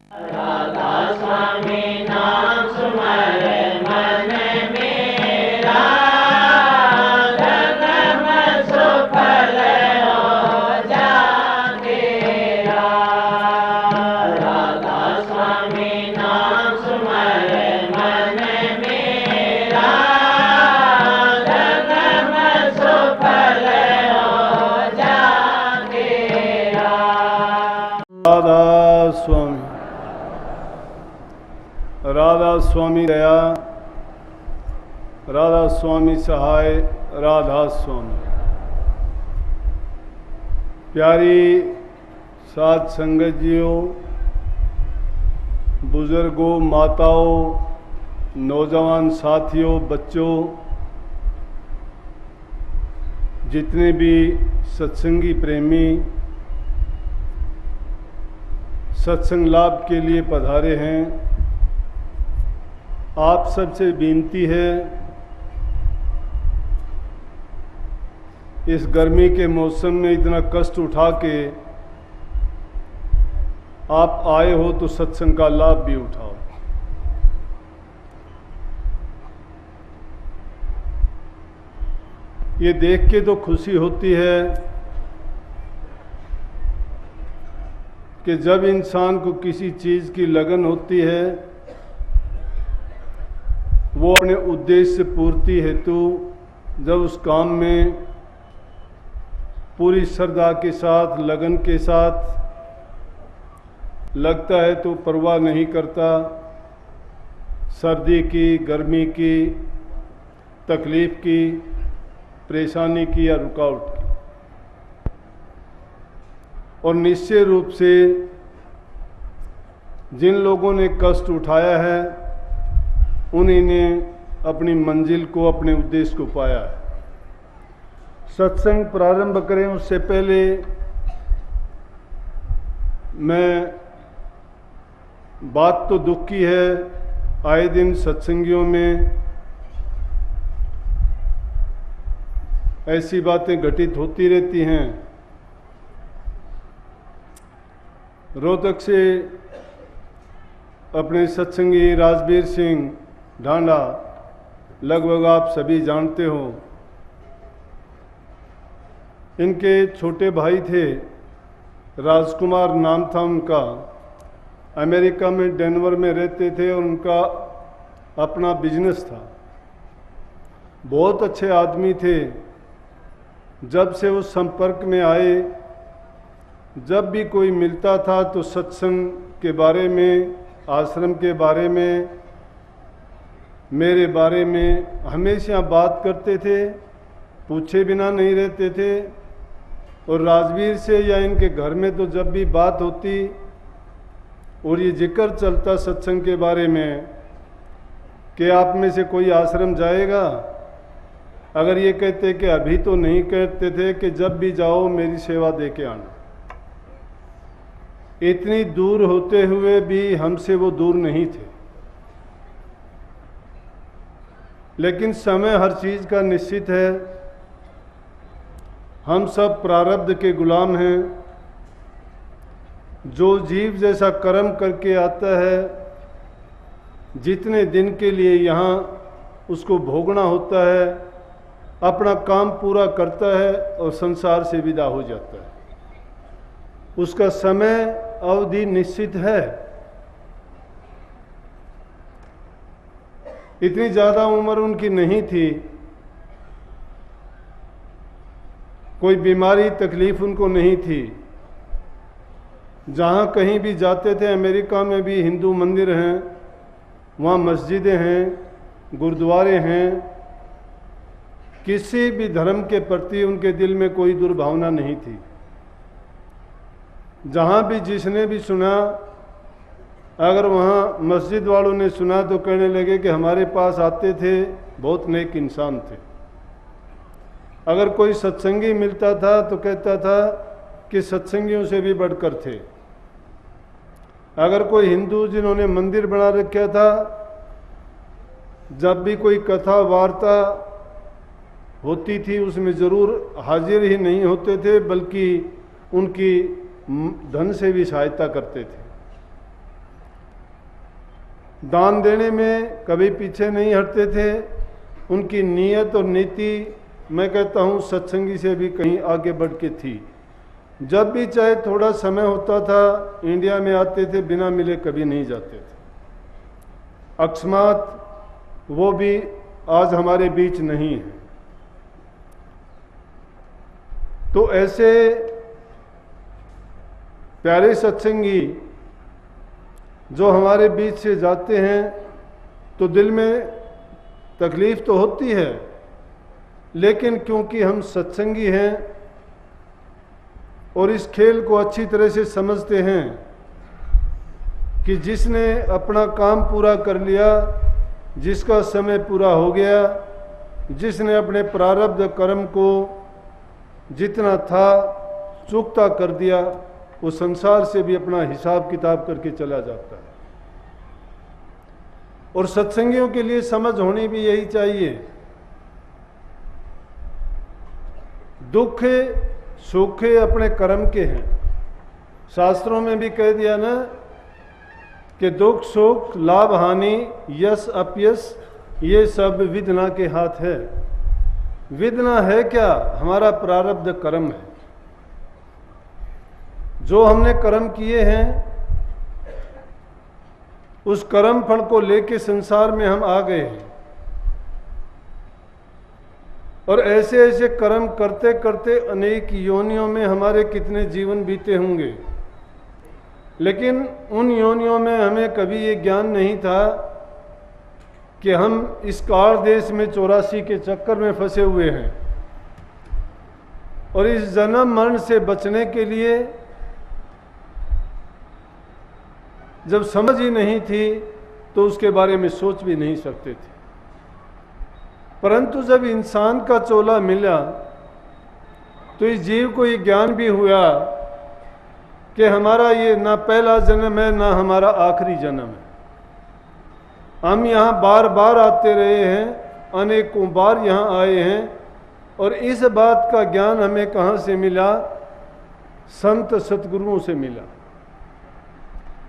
राधा स्वामी नाम सुमर मन मेरा, जन्म सुफल हो जाएगा। राधा स्वामी नाम सुमर मन मेरा, जन्म सुफल हो जाएगा। राधा स्वामी, राधा स्वामी दया, राधा स्वामी सहाय, राधा स्वामी। प्यारी साध संगत जियों, बुजुर्गों, माताओं, नौजवान साथियों, बच्चों, जितने भी सत्संगी प्रेमी सत्संग लाभ के लिए पधारे हैं, आप सबसे विनती है, इस गर्मी के मौसम में इतना कष्ट उठा के आप आए हो तो सत्संग का लाभ भी उठाओ। ये देख के तो खुशी होती है कि जब इंसान को किसी चीज़ की लगन होती है, वो अपने उद्देश्य पूर्ति हेतु जब उस काम में पूरी श्रद्धा के साथ, लगन के साथ लगता है तो परवाह नहीं करता सर्दी की, गर्मी की, तकलीफ की, परेशानी की या रुकावट की। और निश्चय रूप से जिन लोगों ने कष्ट उठाया है, उन्हीं ने अपनी मंजिल को, अपने उद्देश्य को पाया है। सत्संग प्रारंभ करें उससे पहले मैं, बात तो दुख की है, आए दिन सत्संगियों में ऐसी बातें घटित होती रहती हैं। रोहतक से अपने सत्संगी राजवीर सिंह ढांडा, लगभग आप सभी जानते हो, इनके छोटे भाई थे, राजकुमार नाम था उनका, अमेरिका में डेनवर में रहते थे और उनका अपना बिजनेस था। बहुत अच्छे आदमी थे। जब से वो संपर्क में आए, जब भी कोई मिलता था तो सत्संग के बारे में, आश्रम के बारे में, मेरे बारे में हमेशा बात करते थे, पूछे बिना नहीं रहते थे। और राजवीर से या इनके घर में तो जब भी बात होती और ये जिक्र चलता सत्संग के बारे में कि आप में से कोई आश्रम जाएगा, अगर ये कहते कि अभी तो नहीं, कहते थे कि जब भी जाओ मेरी सेवा दे के आना। इतनी दूर होते हुए भी हमसे वो दूर नहीं थे। लेकिन समय हर चीज़ का निश्चित है। हम सब प्रारब्ध के गुलाम हैं। जो जीव जैसा कर्म करके आता है, जितने दिन के लिए यहाँ उसको भोगना होता है, अपना काम पूरा करता है और संसार से विदा हो जाता है। उसका समय अवधि निश्चित है। इतनी ज़्यादा उम्र उनकी नहीं थी, कोई बीमारी तकलीफ उनको नहीं थी। जहाँ कहीं भी जाते थे, अमेरिका में भी हिंदू मंदिर हैं, वहाँ मस्जिदें हैं, गुरुद्वारे हैं, किसी भी धर्म के प्रति उनके दिल में कोई दुर्भावना नहीं थी। जहाँ भी जिसने भी सुना, अगर वहाँ मस्जिद वालों ने सुना तो कहने लगे कि हमारे पास आते थे, बहुत नेक इंसान थे। अगर कोई सत्संगी मिलता था तो कहता था कि सत्संगियों से भी बढ़कर थे। अगर कोई हिंदू जिन्होंने मंदिर बना रखा था, जब भी कोई कथा वार्ता होती थी उसमें ज़रूर हाजिर ही नहीं होते थे, बल्कि उनकी धन से भी सहायता करते थे। दान देने में कभी पीछे नहीं हटते थे। उनकी नीयत और नीति मैं कहता हूँ सत्संगी से भी कहीं आगे बढ़ के थी। जब भी चाहे थोड़ा समय होता था इंडिया में आते थे, बिना मिले कभी नहीं जाते थे। अकस्मात वो भी आज हमारे बीच नहीं है। तो ऐसे प्यारे सत्संगी जो हमारे बीच से जाते हैं तो दिल में तकलीफ तो होती है, लेकिन क्योंकि हम सत्संगी हैं और इस खेल को अच्छी तरह से समझते हैं कि जिसने अपना काम पूरा कर लिया, जिसका समय पूरा हो गया, जिसने अपने प्रारब्ध कर्म को जितना था चुकता कर दिया, वो संसार से भी अपना हिसाब किताब करके चला जाता है। और सत्संगियों के लिए समझ होनी भी यही चाहिए। दुख सुख अपने कर्म के हैं। शास्त्रों में भी कह दिया ना कि दुख सुख लाभ हानि यश अपयश ये सब विधना के हाथ है। विधना है क्या? हमारा प्रारब्ध कर्म है। जो हमने कर्म किए हैं उस कर्म फल को लेके संसार में हम आ गए हैं। और ऐसे ऐसे कर्म करते करते अनेक योनियों में हमारे कितने जीवन बीते होंगे, लेकिन उन योनियों में हमें कभी ये ज्ञान नहीं था कि हम इस काल देश में 84 के चक्कर में फंसे हुए हैं और इस जन्म मरण से बचने के लिए जब समझ ही नहीं थी तो उसके बारे में सोच भी नहीं सकते थे। परंतु जब इंसान का चोला मिला तो इस जीव को ये ज्ञान भी हुआ कि हमारा ये ना पहला जन्म है ना हमारा आखिरी जन्म है। हम यहाँ बार बार आते रहे हैं, अनेकों बार यहाँ आए हैं। और इस बात का ज्ञान हमें कहाँ से मिला? संत सतगुरुओं से मिला,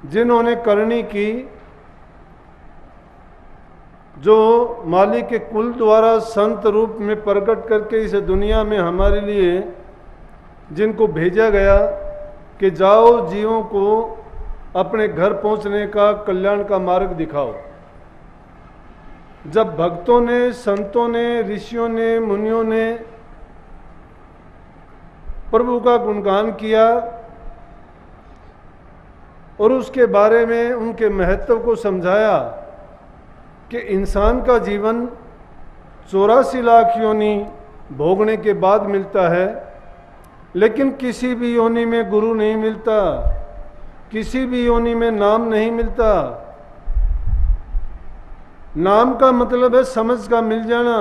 जिन्होंने करनी की, जो मालिक के कुल द्वारा संत रूप में प्रकट करके इस दुनिया में हमारे लिए जिनको भेजा गया कि जाओ जीवों को अपने घर पहुंचने का, कल्याण का मार्ग दिखाओ। जब भक्तों ने, संतों ने, ऋषियों ने, मुनियों ने प्रभु का गुणगान किया और उसके बारे में उनके महत्व को समझाया कि इंसान का जीवन 84 लाख योनि भोगने के बाद मिलता है, लेकिन किसी भी योनि में गुरु नहीं मिलता, किसी भी योनि में नाम नहीं मिलता। नाम का मतलब है समझ का मिल जाना,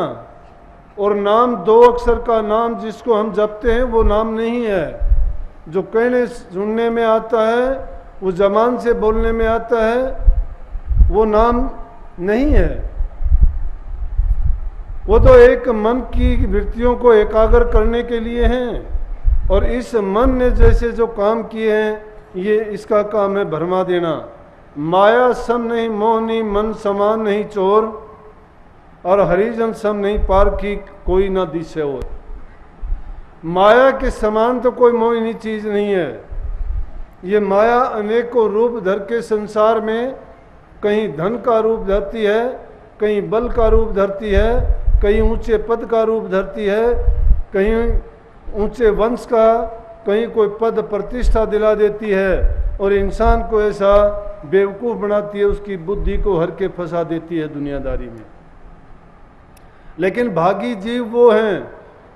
और नाम 2 अक्षर का नाम जिसको हम जपते हैं वो नाम नहीं है। जो कहने सुनने में आता है, वो जबान से बोलने में आता है, वो नाम नहीं है। वो तो एक मन की वृत्तियों को एकाग्र करने के लिए हैं। और इस मन ने जैसे जो काम किए हैं, ये इसका काम है भरमा देना। माया सम नहीं मोहनी, मन समान नहीं चोर, और हरिजन सम नहीं पार की कोई ना दिशे और। माया के समान तो कोई मोहिनी चीज नहीं है। ये माया अनेकों रूप धर के संसार में कहीं धन का रूप धरती है, कहीं बल का रूप धरती है, कहीं ऊंचे पद का रूप धरती है, कहीं ऊंचे वंश का, कहीं कोई पद प्रतिष्ठा दिला देती है, और इंसान को ऐसा बेवकूफ़ बनाती है, उसकी बुद्धि को हर के फंसा देती है दुनियादारी में। लेकिन भागी जीव वो हैं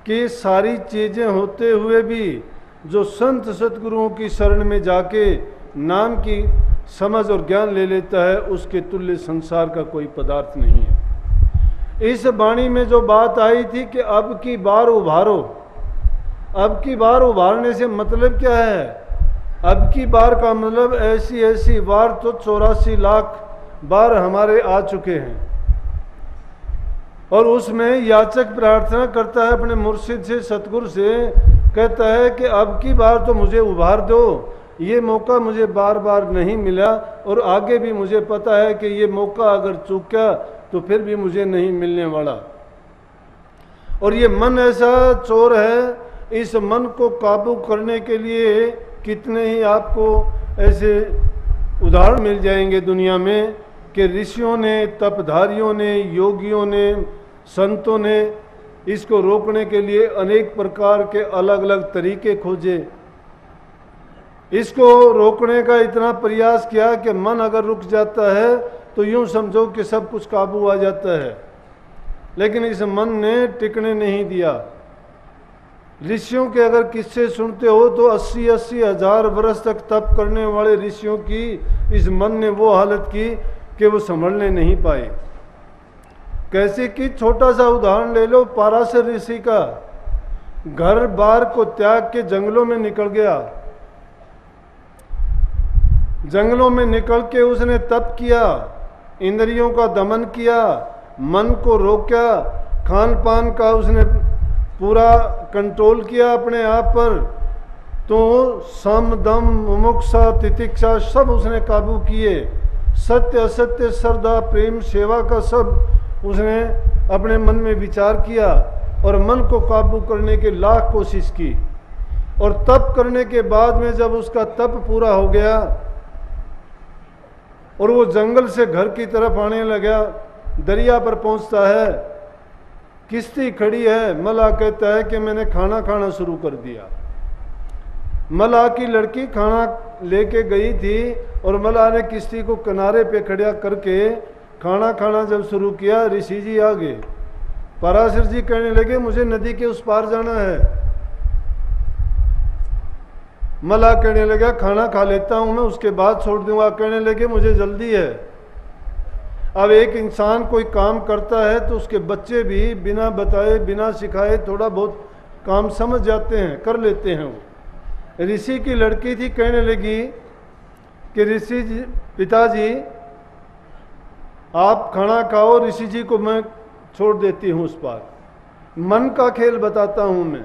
कि सारी चीज़ें होते हुए भी जो संत सतगुरुओं की शरण में जाके नाम की समझ और ज्ञान ले लेता है, उसके तुल्य संसार का कोई पदार्थ नहीं है। इस वाणी में जो बात आई थी कि अब की बार उभारो, अब की बार उभारने से मतलब क्या है? अब की बार का मतलब ऐसी ऐसी बार तो 84 लाख बार हमारे आ चुके हैं, और उसमें याचक प्रार्थना करता है अपने मुर्शिद से, सतगुरु से, कहता है कि अब की बार तो मुझे उभार दो, ये मौका मुझे बार बार नहीं मिला और आगे भी मुझे पता है कि ये मौका अगर चूका तो फिर भी मुझे नहीं मिलने वाला। और ये मन ऐसा चोर है, इस मन को काबू करने के लिए कितने ही आपको ऐसे उदाहरण मिल जाएंगे दुनिया में कि ऋषियों ने, तपधारियों ने, योगियों ने, संतों ने इसको रोकने के लिए अनेक प्रकार के अलग अलग तरीके खोजे। इसको रोकने का इतना प्रयास किया कि मन अगर रुक जाता है तो यूं समझो कि सब कुछ काबू आ जाता है, लेकिन इस मन ने टिकने नहीं दिया। ऋषियों के अगर किस्से सुनते हो तो 80-80 हजार वर्ष तक तप करने वाले ऋषियों की इस मन ने वो हालत की कि वो संभलने नहीं पाए। कैसे कि छोटा सा उदाहरण ले लो, पाराशर ऋषि का घर बार को त्याग के जंगलों में निकल गया। जंगलों में निकल के उसने तप किया, इंद्रियों का दमन किया, मन को रोका, खान पान का उसने पूरा कंट्रोल किया अपने आप पर। तो सम, दम, मुमुक्षा, तितिक्षा सब उसने काबू किए। सत्य असत्य, श्रद्धा, प्रेम, सेवा का सब उसने अपने मन में विचार किया और मन को काबू करने के लाख कोशिश की। और तप करने के बाद में जब उसका तप पूरा हो गया और वो जंगल से घर की तरफ आने लगा, दरिया पर पहुंचता है, किश्ती खड़ी है। मल्लाह कहता है कि मैंने खाना खाना शुरू कर दिया। मल्लाह की लड़की खाना लेके गई थी और मल्लाह ने किश्ती को किनारे पे खड़ा करके खाना खाना जब शुरू किया, ऋषि जी आ गए। पराशर जी कहने लगे मुझे नदी के उस पार जाना है। मल्लाह कहने लगा खाना खा लेता हूं मैं, उसके बाद छोड़ दूंगा। कहने लगे मुझे जल्दी है। अब एक इंसान कोई काम करता है तो उसके बच्चे भी बिना बताए बिना सिखाए थोड़ा बहुत काम समझ जाते हैं, कर लेते हैं। वो ऋषि की लड़की थी, कहने लगी कि ऋषि जी, पिताजी आप खाना खाओ, ऋषि जी को मैं छोड़ देती हूँ उस पार। मन का खेल बताता हूँ मैं।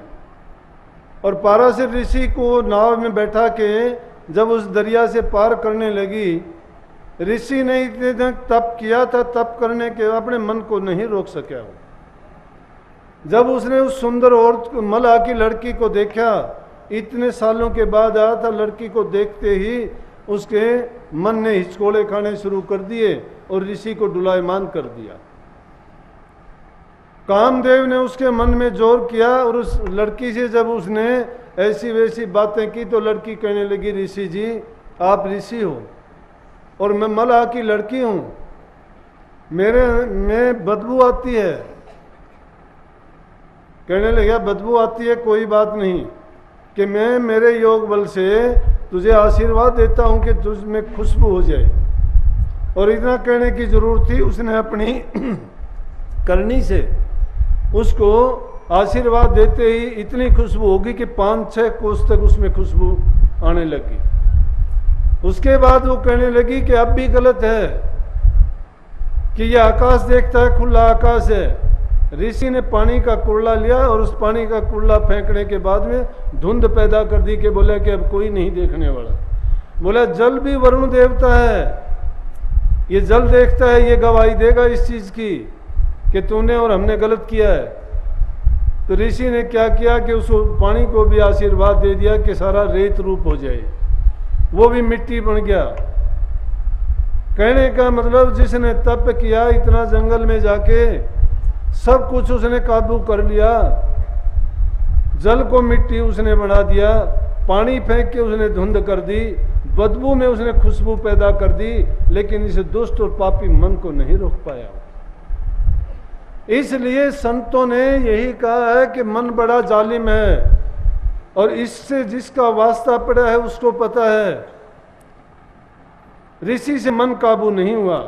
और पाराशर ऋषि को नाव में बैठा के जब उस दरिया से पार करने लगी, ऋषि ने इतने दिन तप किया था, तप करने के अपने मन को नहीं रोक सका। वो जब उसने उस सुंदर औरत मल्लाह की लड़की को देखा, इतने सालों के बाद आया था, लड़की को देखते ही उसके मन ने हिचकोड़े खाने शुरू कर दिए और ऋषि को डुलायमान कर दिया। कामदेव ने उसके मन में जोर किया और उस लड़की से जब उसने ऐसी वैसी बातें की तो लड़की कहने लगी ऋषि जी आप ऋषि हो और मैं मल्लाह की लड़की हूं, मेरे में बदबू आती है। कहने लगा बदबू आती है कोई बात नहीं, कि मैं मेरे योग बल से तुझे आशीर्वाद देता हूं कि तुझ में खुशबू हो जाए। और इतना कहने की जरूरत थी, उसने अपनी करनी से उसको आशीर्वाद देते ही इतनी खुशबू होगी कि 5-6 कोस तक उसमें खुशबू आने लगी। उसके बाद वो कहने लगी कि अब भी गलत है कि ये आकाश देखता है, खुला आकाश है। ऋषि ने पानी का कुल्ला लिया और उस पानी का कुल्ला फेंकने के बाद में धुंध पैदा कर दी कि बोला कि अब कोई नहीं देखने वाला। बोला जल भी वरुण देवता है, ये जल देखता है, ये गवाही देगा इस चीज की कि तूने और हमने गलत किया है। तो ऋषि ने क्या किया कि उस पानी को भी आशीर्वाद दे दिया कि सारा रेत रूप हो जाए, वो भी मिट्टी बन गया। कहने का मतलब जिसने तप किया इतना जंगल में जाके सब कुछ उसने काबू कर लिया, जल को मिट्टी उसने बना दिया, पानी फेंक के उसने धुंध कर दी, बदबू में उसने खुशबू पैदा कर दी, लेकिन इस दुष्ट और पापी मन को नहीं रोक पाया। इसलिए संतों ने यही कहा है कि मन बड़ा जालिम है और इससे जिसका वास्ता पड़ा है उसको पता है। ऋषि से मन काबू नहीं हुआ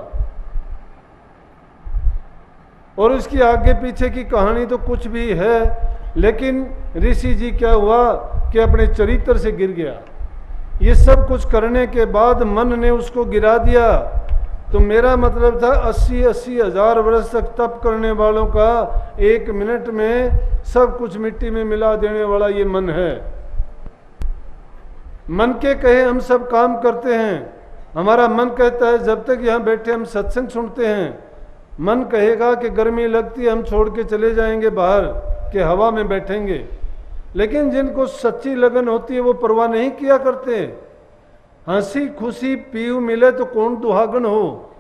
और उसकी आगे पीछे की कहानी तो कुछ भी है, लेकिन ऋषि जी क्या हुआ कि अपने चरित्र से गिर गया। ये सब कुछ करने के बाद मन ने उसको गिरा दिया। तो मेरा मतलब था 80-80 हजार वर्ष तक तप करने वालों का 1 मिनट में सब कुछ मिट्टी में मिला देने वाला ये मन है। मन के कहे हम सब काम करते हैं। हमारा मन कहता है जब तक यहाँ बैठे हम सत्संग सुनते हैं। मन कहेगा कि गर्मी लगती है हम छोड़ के चले जाएंगे बाहर के हवा में बैठेंगे। लेकिन जिनको सच्ची लगन होती है वो परवाह नहीं किया करते। हंसी खुशी पीऊ मिले तो कौन दुहागन हो।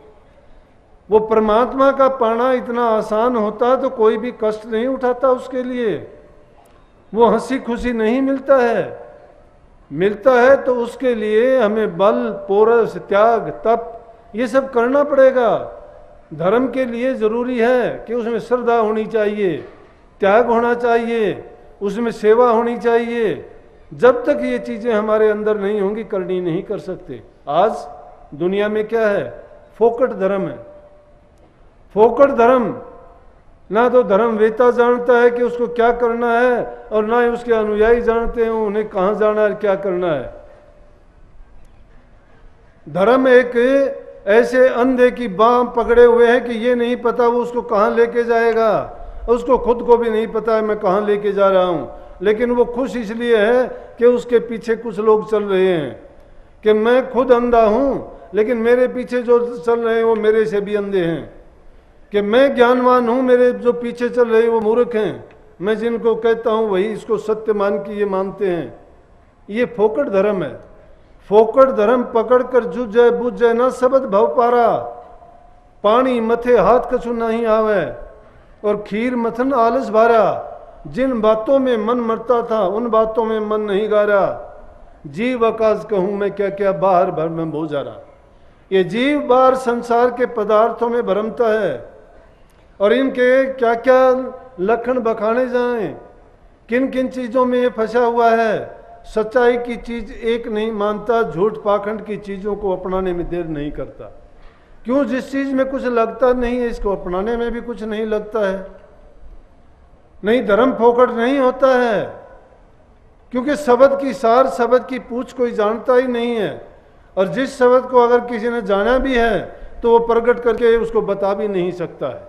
वो परमात्मा का पाना इतना आसान होता तो कोई भी कष्ट नहीं उठाता उसके लिए। वो हंसी खुशी नहीं मिलता है, मिलता है तो उसके लिए हमें बल, पोरस, त्याग, तप ये सब करना पड़ेगा। धर्म के लिए जरूरी है कि उसमें श्रद्धा होनी चाहिए, त्याग होना चाहिए, उसमें सेवा होनी चाहिए। जब तक ये चीजें हमारे अंदर नहीं होंगी करनी नहीं कर सकते। आज दुनिया में क्या है? फोकट धर्म है। फोकट धर्म, ना तो धर्म वेता जानता है कि उसको क्या करना है और ना ही उसके अनुयायी जानते हैं उन्हें कहां जाना है, क्या करना है। धर्म एक ऐसे अंधे की बांह पकड़े हुए है कि ये नहीं पता वो उसको कहां लेके जाएगा। उसको खुद को भी नहीं पता है मैं कहां लेके जा रहा हूं, लेकिन वो खुश इसलिए है कि उसके पीछे कुछ लोग चल रहे हैं। कि मैं खुद अंधा हूं लेकिन मेरे पीछे जो चल रहे हैं वो मेरे से भी अंधे हैं। कि मैं ज्ञानवान हूं, मेरे जो पीछे चल रहे हैं वो मूर्ख हैं। मैं जिनको कहता हूं वही इसको सत्य मान के ये मानते हैं। ये फोकट धर्म है। फोकट धर्म पकड़ कर जुझ जाए बुझ जाए ना सबद भव पारा। पानी मथे हाथ कछु नहीं आवे और खीर मथन आलस भारा। जिन बातों में मन मरता था उन बातों में मन नहीं गारा। जीव आकाश कहूं मैं क्या क्या बाहर भर में भो जा रहा। ये जीव बाहर संसार के पदार्थों में भरमता है और इनके क्या क्या लक्षण बखाने जाएं, किन किन चीजों में ये फंसा हुआ है। सच्चाई की चीज एक नहीं मानता, झूठ पाखंड की चीजों को अपनाने में देर नहीं करता। क्यों? जिस चीज में कुछ लगता नहीं है इसको अपनाने में भी कुछ नहीं लगता है। नहीं, धर्म फोकट नहीं होता है क्योंकि शब्द की सार, शब्द की पूछ कोई जानता ही नहीं है। और जिस शब्द को अगर किसी ने जाना भी है तो वो प्रकट करके उसको बता भी नहीं सकता है।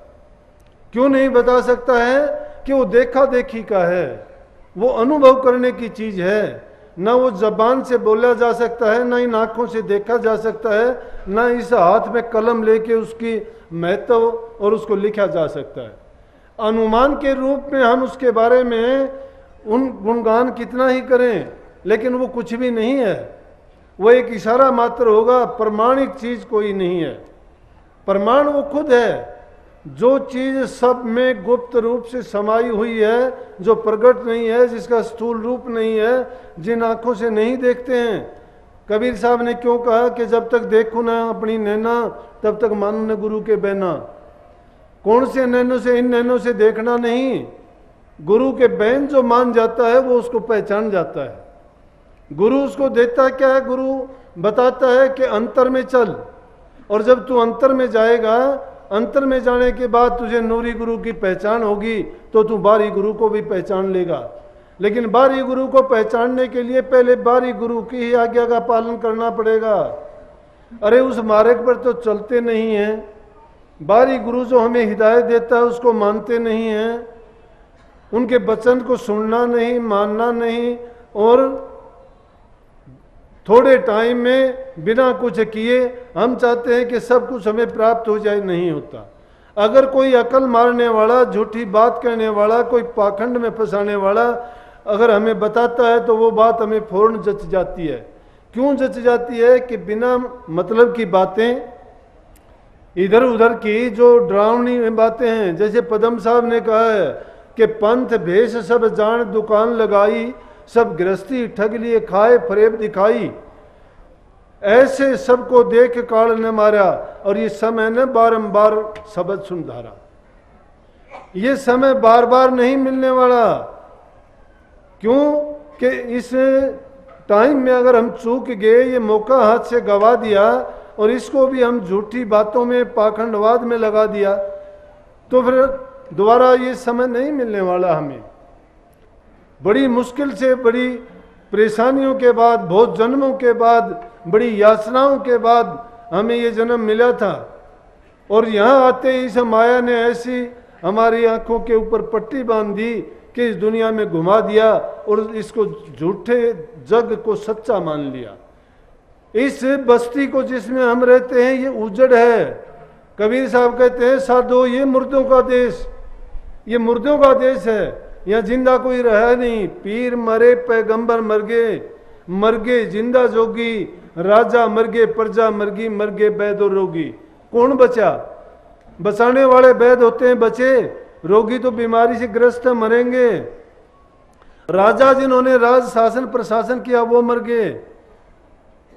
क्यों नहीं बता सकता है? कि वो देखा देखी का है, वो अनुभव करने की चीज है। ना वो जबान से बोला जा सकता है, ना इन आंखों से देखा जा सकता है, ना इस हाथ में कलम लेके उसकी महत्व और उसको लिखा जा सकता है। अनुमान के रूप में हम उसके बारे में उन गुणगान कितना ही करें लेकिन वो कुछ भी नहीं है। वो एक इशारा मात्र होगा, प्रमाणिक चीज कोई नहीं है। प्रमाण वो खुद है, जो चीज सब में गुप्त रूप से समाई हुई है, जो प्रकट नहीं है, जिसका स्थूल रूप नहीं है, जिन आंखों से नहीं देखते हैं। कबीर साहब ने क्यों कहा कि जब तक देखो ना अपनी नैना तब तक मानो न गुरु के बहना। कौन से नैनों से? इन नैनों से देखना नहीं। गुरु के बहन जो मान जाता है वो उसको पहचान जाता है। गुरु उसको देता क्या है? गुरु बताता है कि अंतर में चल, और जब तू अंतर में जाएगा, अंतर में जाने के बाद तुझे नूरी गुरु की पहचान होगी तो तू बारी गुरु को भी पहचान लेगा। लेकिन बारी गुरु को पहचानने के लिए पहले बारी गुरु की ही आज्ञा का पालन करना पड़ेगा। अरे उस मार्ग पर तो चलते नहीं हैं। बारी गुरु जो हमें हिदायत देता है उसको मानते नहीं हैं, उनके वचन को सुनना नहीं, मानना नहीं, और थोड़े टाइम में बिना कुछ किए हम चाहते हैं कि सब कुछ हमें प्राप्त हो जाए। नहीं होता। अगर कोई अकल मारने वाला, झूठी बात कहने वाला, कोई पाखंड में फंसाने वाला अगर हमें बताता है तो वो बात हमें फौरन जच जाती है। क्यों जच जाती है? कि बिना मतलब की बातें, इधर उधर की जो डरावनी बातें हैं, जैसे पदम साहब ने कहा है कि पंथ भेष सब जान दुकान लगाई, सब गृहस्थी ठग लिए खाए फरेब दिखाई। ऐसे सबको देख काल ने मारा और ये समय ने बारंबार शब्द सुन धारा। ये समय बार बार नहीं मिलने वाला। क्यों? कि इस टाइम में अगर हम चूक गए, ये मौका हाथ से गवा दिया और इसको भी हम झूठी बातों में, पाखंडवाद में लगा दिया तो फिर दोबारा ये समय नहीं मिलने वाला हमें। बड़ी मुश्किल से, बड़ी परेशानियों के बाद, बहुत जन्मों के बाद, बड़ी यातनाओं के बाद हमें ये जन्म मिला था। और यहाँ आते ही इस माया ने ऐसी हमारी आंखों के ऊपर पट्टी बांध दी कि इस दुनिया में घुमा दिया और इसको झूठे जग को सच्चा मान लिया। इस बस्ती को जिसमें हम रहते हैं ये उजड़ है। कबीर साहब कहते हैं साधो ये मुर्दों का देश, ये मुर्दों का देश है, यहाँ जिंदा कोई रहा नहीं। पीर मरे पैगंबर मर गए जिंदा जोगी, राजा मर गए प्रजा मर गए वैद और रोगी। कौन बचा? बचाने वाले वैद होते हैं बचे, रोगी तो बीमारी से ग्रस्त है मरेंगे। राजा जिन्होंने राज शासन प्रशासन किया वो मर गए,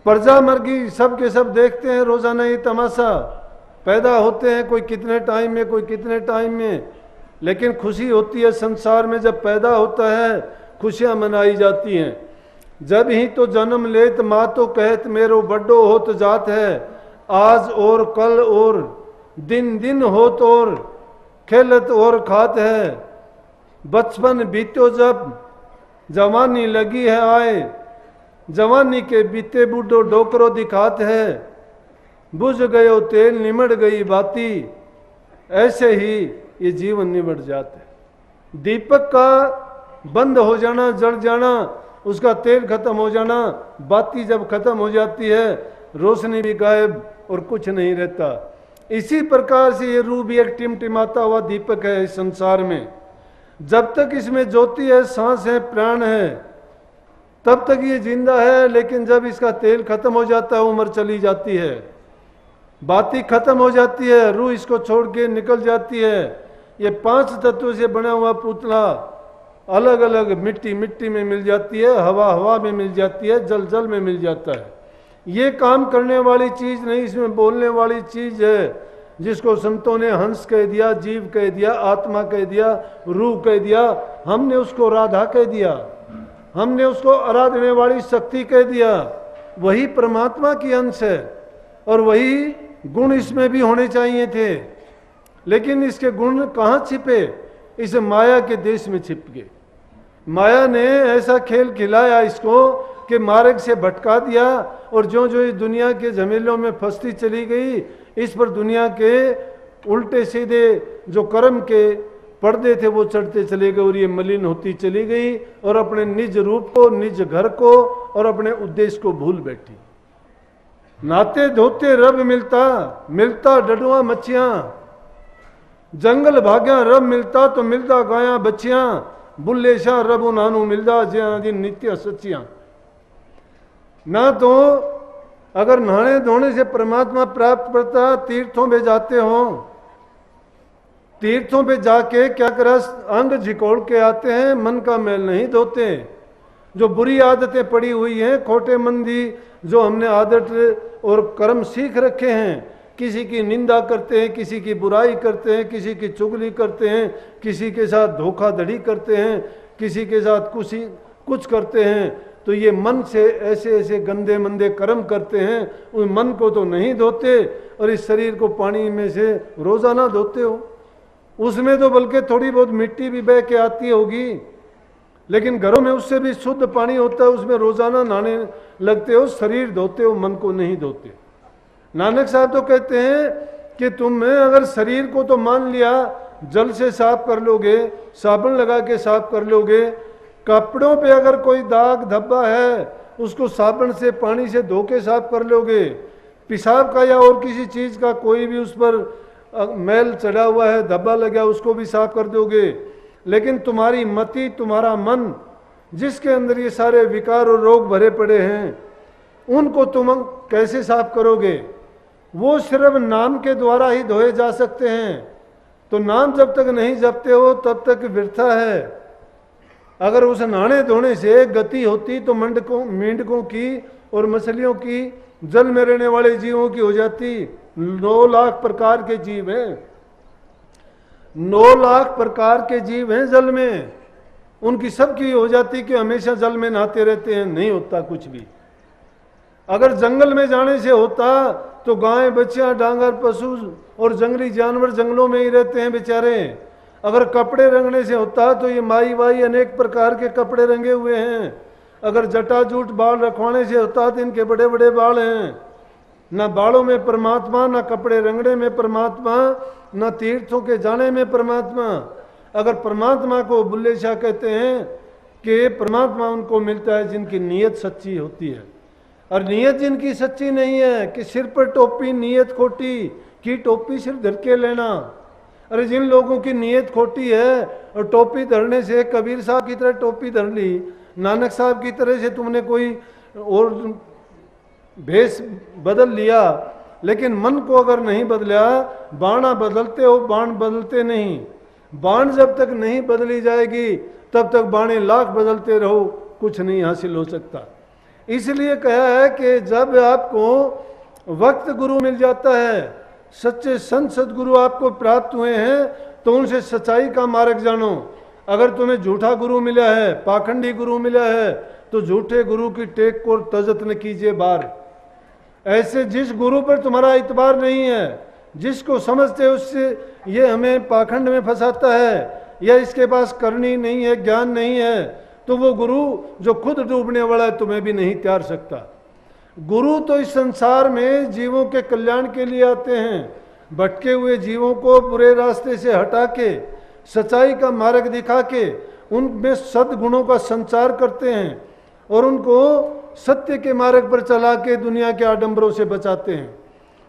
प्रजा मर गई। सब के सब देखते हैं रोजाना ये तमाशा। पैदा होते हैं कोई कितने टाइम में कोई कितने टाइम में, लेकिन खुशी होती है संसार में जब पैदा होता है, खुशियां मनाई जाती हैं। जब ही तो जन्म लेत माँ तो कहत मेरो बड्डो होत जात है, आज और कल और दिन दिन होत और खेलत और खात है। बचपन बीतो जब जवानी लगी है आए, जवानी के बीते बूढ़ो डोकरो दिखात है। बुझ गयो तेल निमड़ गई बाती, ऐसे ही ये जीवन निमट जाता है। दीपक का बंद हो जाना, जल जाना, उसका तेल खत्म हो जाना, बाती जब खत्म हो जाती है रोशनी भी गायब और कुछ नहीं रहता। इसी प्रकार से ये रूह भी एक टिमटिमाता हुआ दीपक है इस संसार में। जब तक इसमें ज्योति है, सांस है, प्राण है, तब तक ये जिंदा है। लेकिन जब इसका तेल खत्म हो जाता है, उम्र चली जाती है, बाती खत्म हो जाती है, रूह इसको छोड़ के निकल जाती है। ये 5 तत्वों से बना हुआ पुतला अलग अलग मिट्टी मिट्टी में मिल जाती है, हवा हवा में मिल जाती है, जल जल में मिल जाता है। ये काम करने वाली चीज नहीं, इसमें बोलने वाली चीज है, जिसको संतों ने हंस कह दिया, जीव कह दिया, आत्मा कह दिया, रूह कह दिया। हमने उसको राधा कह दिया, हमने उसको आराधने वाली शक्ति कह दिया। वही परमात्मा की अंश है और वही गुण इसमें भी होने चाहिए थे। लेकिन इसके गुण कहाँ छिपे? इस माया के देश में छिप गए। माया ने ऐसा खेल खिलाया इसको कि मार्ग से भटका दिया, और जो जो इस दुनिया के झमेलों में फंसती चली गई, इस पर दुनिया के उल्टे सीधे जो कर्म के पर्दे थे वो चढ़ते चले गए, और ये मलिन होती चली गई और अपने निज रूप को, निज घर को और अपने उद्देश्य को भूल बैठी। नाते धोते रब मिलता डडुआ मच्छियां, जंगल भाग्या रब मिलता तो मिलता गाया बच्चियां, बुल्ले शाह रब नानू मिलता ज्या दिन नित्य सच्चियां। ना तो अगर नहाने धोने से परमात्मा प्राप्त करता, तीर्थों में जाते हो, तीर्थों पे जाके क्या करा, अंग झिकोड़ के आते हैं, मन का मैल नहीं धोते। जो बुरी आदतें पड़ी हुई हैं, खोटे मंदी जो हमने आदत और कर्म सीख रखे हैं, किसी की निंदा करते हैं, किसी की बुराई करते हैं, किसी की चुगली करते हैं, किसी के साथ धोखाधड़ी करते हैं, किसी के साथ कुछ करते हैं, तो ये मन से ऐसे ऐसे गंदे मंदे कर्म करते हैं। उस मन को तो नहीं धोते, और इस शरीर को पानी में से रोजाना धोते हो, उसमें तो बल्कि थोड़ी बहुत मिट्टी भी बह के आती होगी, लेकिन घरों में उससे भी शुद्ध पानी होता है, उसमें रोजाना नहाने लगते हो, शरीर धोते हो, मन को नहीं धोते। नानक साहब तो कहते हैं कि तुम अगर शरीर को तो मान लिया जल से साफ कर लोगे, साबुन लगा के साफ कर लोगे, कपड़ों पे अगर कोई दाग धब्बा है उसको साबुन से पानी से धो के साफ कर लोगे, पेशाब का या और किसी चीज का कोई भी उस पर मैल चढ़ा हुआ है, धब्बा लगा, उसको भी साफ कर दोगे। लेकिन तुम्हारी मति, तुम्हारा मन, जिसके अंदर ये सारे विकार और रोग भरे पड़े हैं, उनको तुम कैसे साफ करोगे? वो सिर्फ नाम के द्वारा ही धोए जा सकते हैं। तो नाम जब तक नहीं जपते हो तब तक व्यर्था है। अगर उस नहाने धोने से गति होती तो मेंढकों की और मछलियों की, जल में रहने वाले जीवों की हो जाती। 9 लाख प्रकार के जीव हैं, 9 लाख प्रकार के जीव हैं जल में, उनकी सबकी हो जाती कि हमेशा जल में नहाते रहते हैं, नहीं होता कुछ भी। अगर जंगल में जाने से होता तो गाय, बच्चियां, डांगर, पशु और जंगली जानवर जंगलों में ही रहते हैं बेचारे। अगर कपड़े रंगने से होता तो ये माई वाई अनेक प्रकार के कपड़े रंगे हुए हैं। अगर जटाजूट बाल रखवाने से होता तो इनके बड़े बड़े बाल हैं। न बालों में परमात्मा, न कपड़े रंगने में परमात्मा, न तीर्थों के जाने में परमात्मा। अगर परमात्मा को बुल्ले शाह कहते हैं कि परमात्मा उनको मिलता है जिनकी नीयत सच्ची होती है, और नीयत जिनकी सच्ची नहीं है कि सिर पर टोपी नीयत खोटी कि टोपी सिर्फ धर के लेना। अरे जिन लोगों की नीयत खोटी है और टोपी धरने से कबीर साहब की तरह टोपी धर ली, नानक साहब की तरह से तुमने कोई और भेष बदल लिया, लेकिन मन को अगर नहीं बदला, बाणा बदलते हो बाण बदलते नहीं। बाण जब तक नहीं बदली जाएगी तब तक बाणे लाख बदलते रहो, कुछ नहीं हासिल हो सकता। इसलिए कहा है कि जब आपको वक्त गुरु मिल जाता है, सच्चे संत सदगुरु आपको प्राप्त हुए हैं, तो उनसे सच्चाई का मार्ग जानो। अगर तुम्हें झूठा गुरु मिला है, पाखंडी गुरु मिला है, तो झूठे गुरु की टेक को तजत न कीजिए बार। ऐसे जिस गुरु पर तुम्हारा इतबार नहीं है, जिसको समझते हो उससे ये हमें पाखंड में फंसाता है या इसके पास करनी नहीं है, ज्ञान नहीं है, तो वो गुरु जो खुद डूबने वाला है तुम्हें भी नहीं त्यार सकता। गुरु तो इस संसार में जीवों के कल्याण के लिए आते हैं, भटके हुए जीवों को बुरे रास्ते से हटा के सच्चाई का मार्ग दिखा के उनमें सद्गुणों का संचार करते हैं और उनको सत्य के मार्ग पर चला के दुनिया के आडंबरों से बचाते हैं।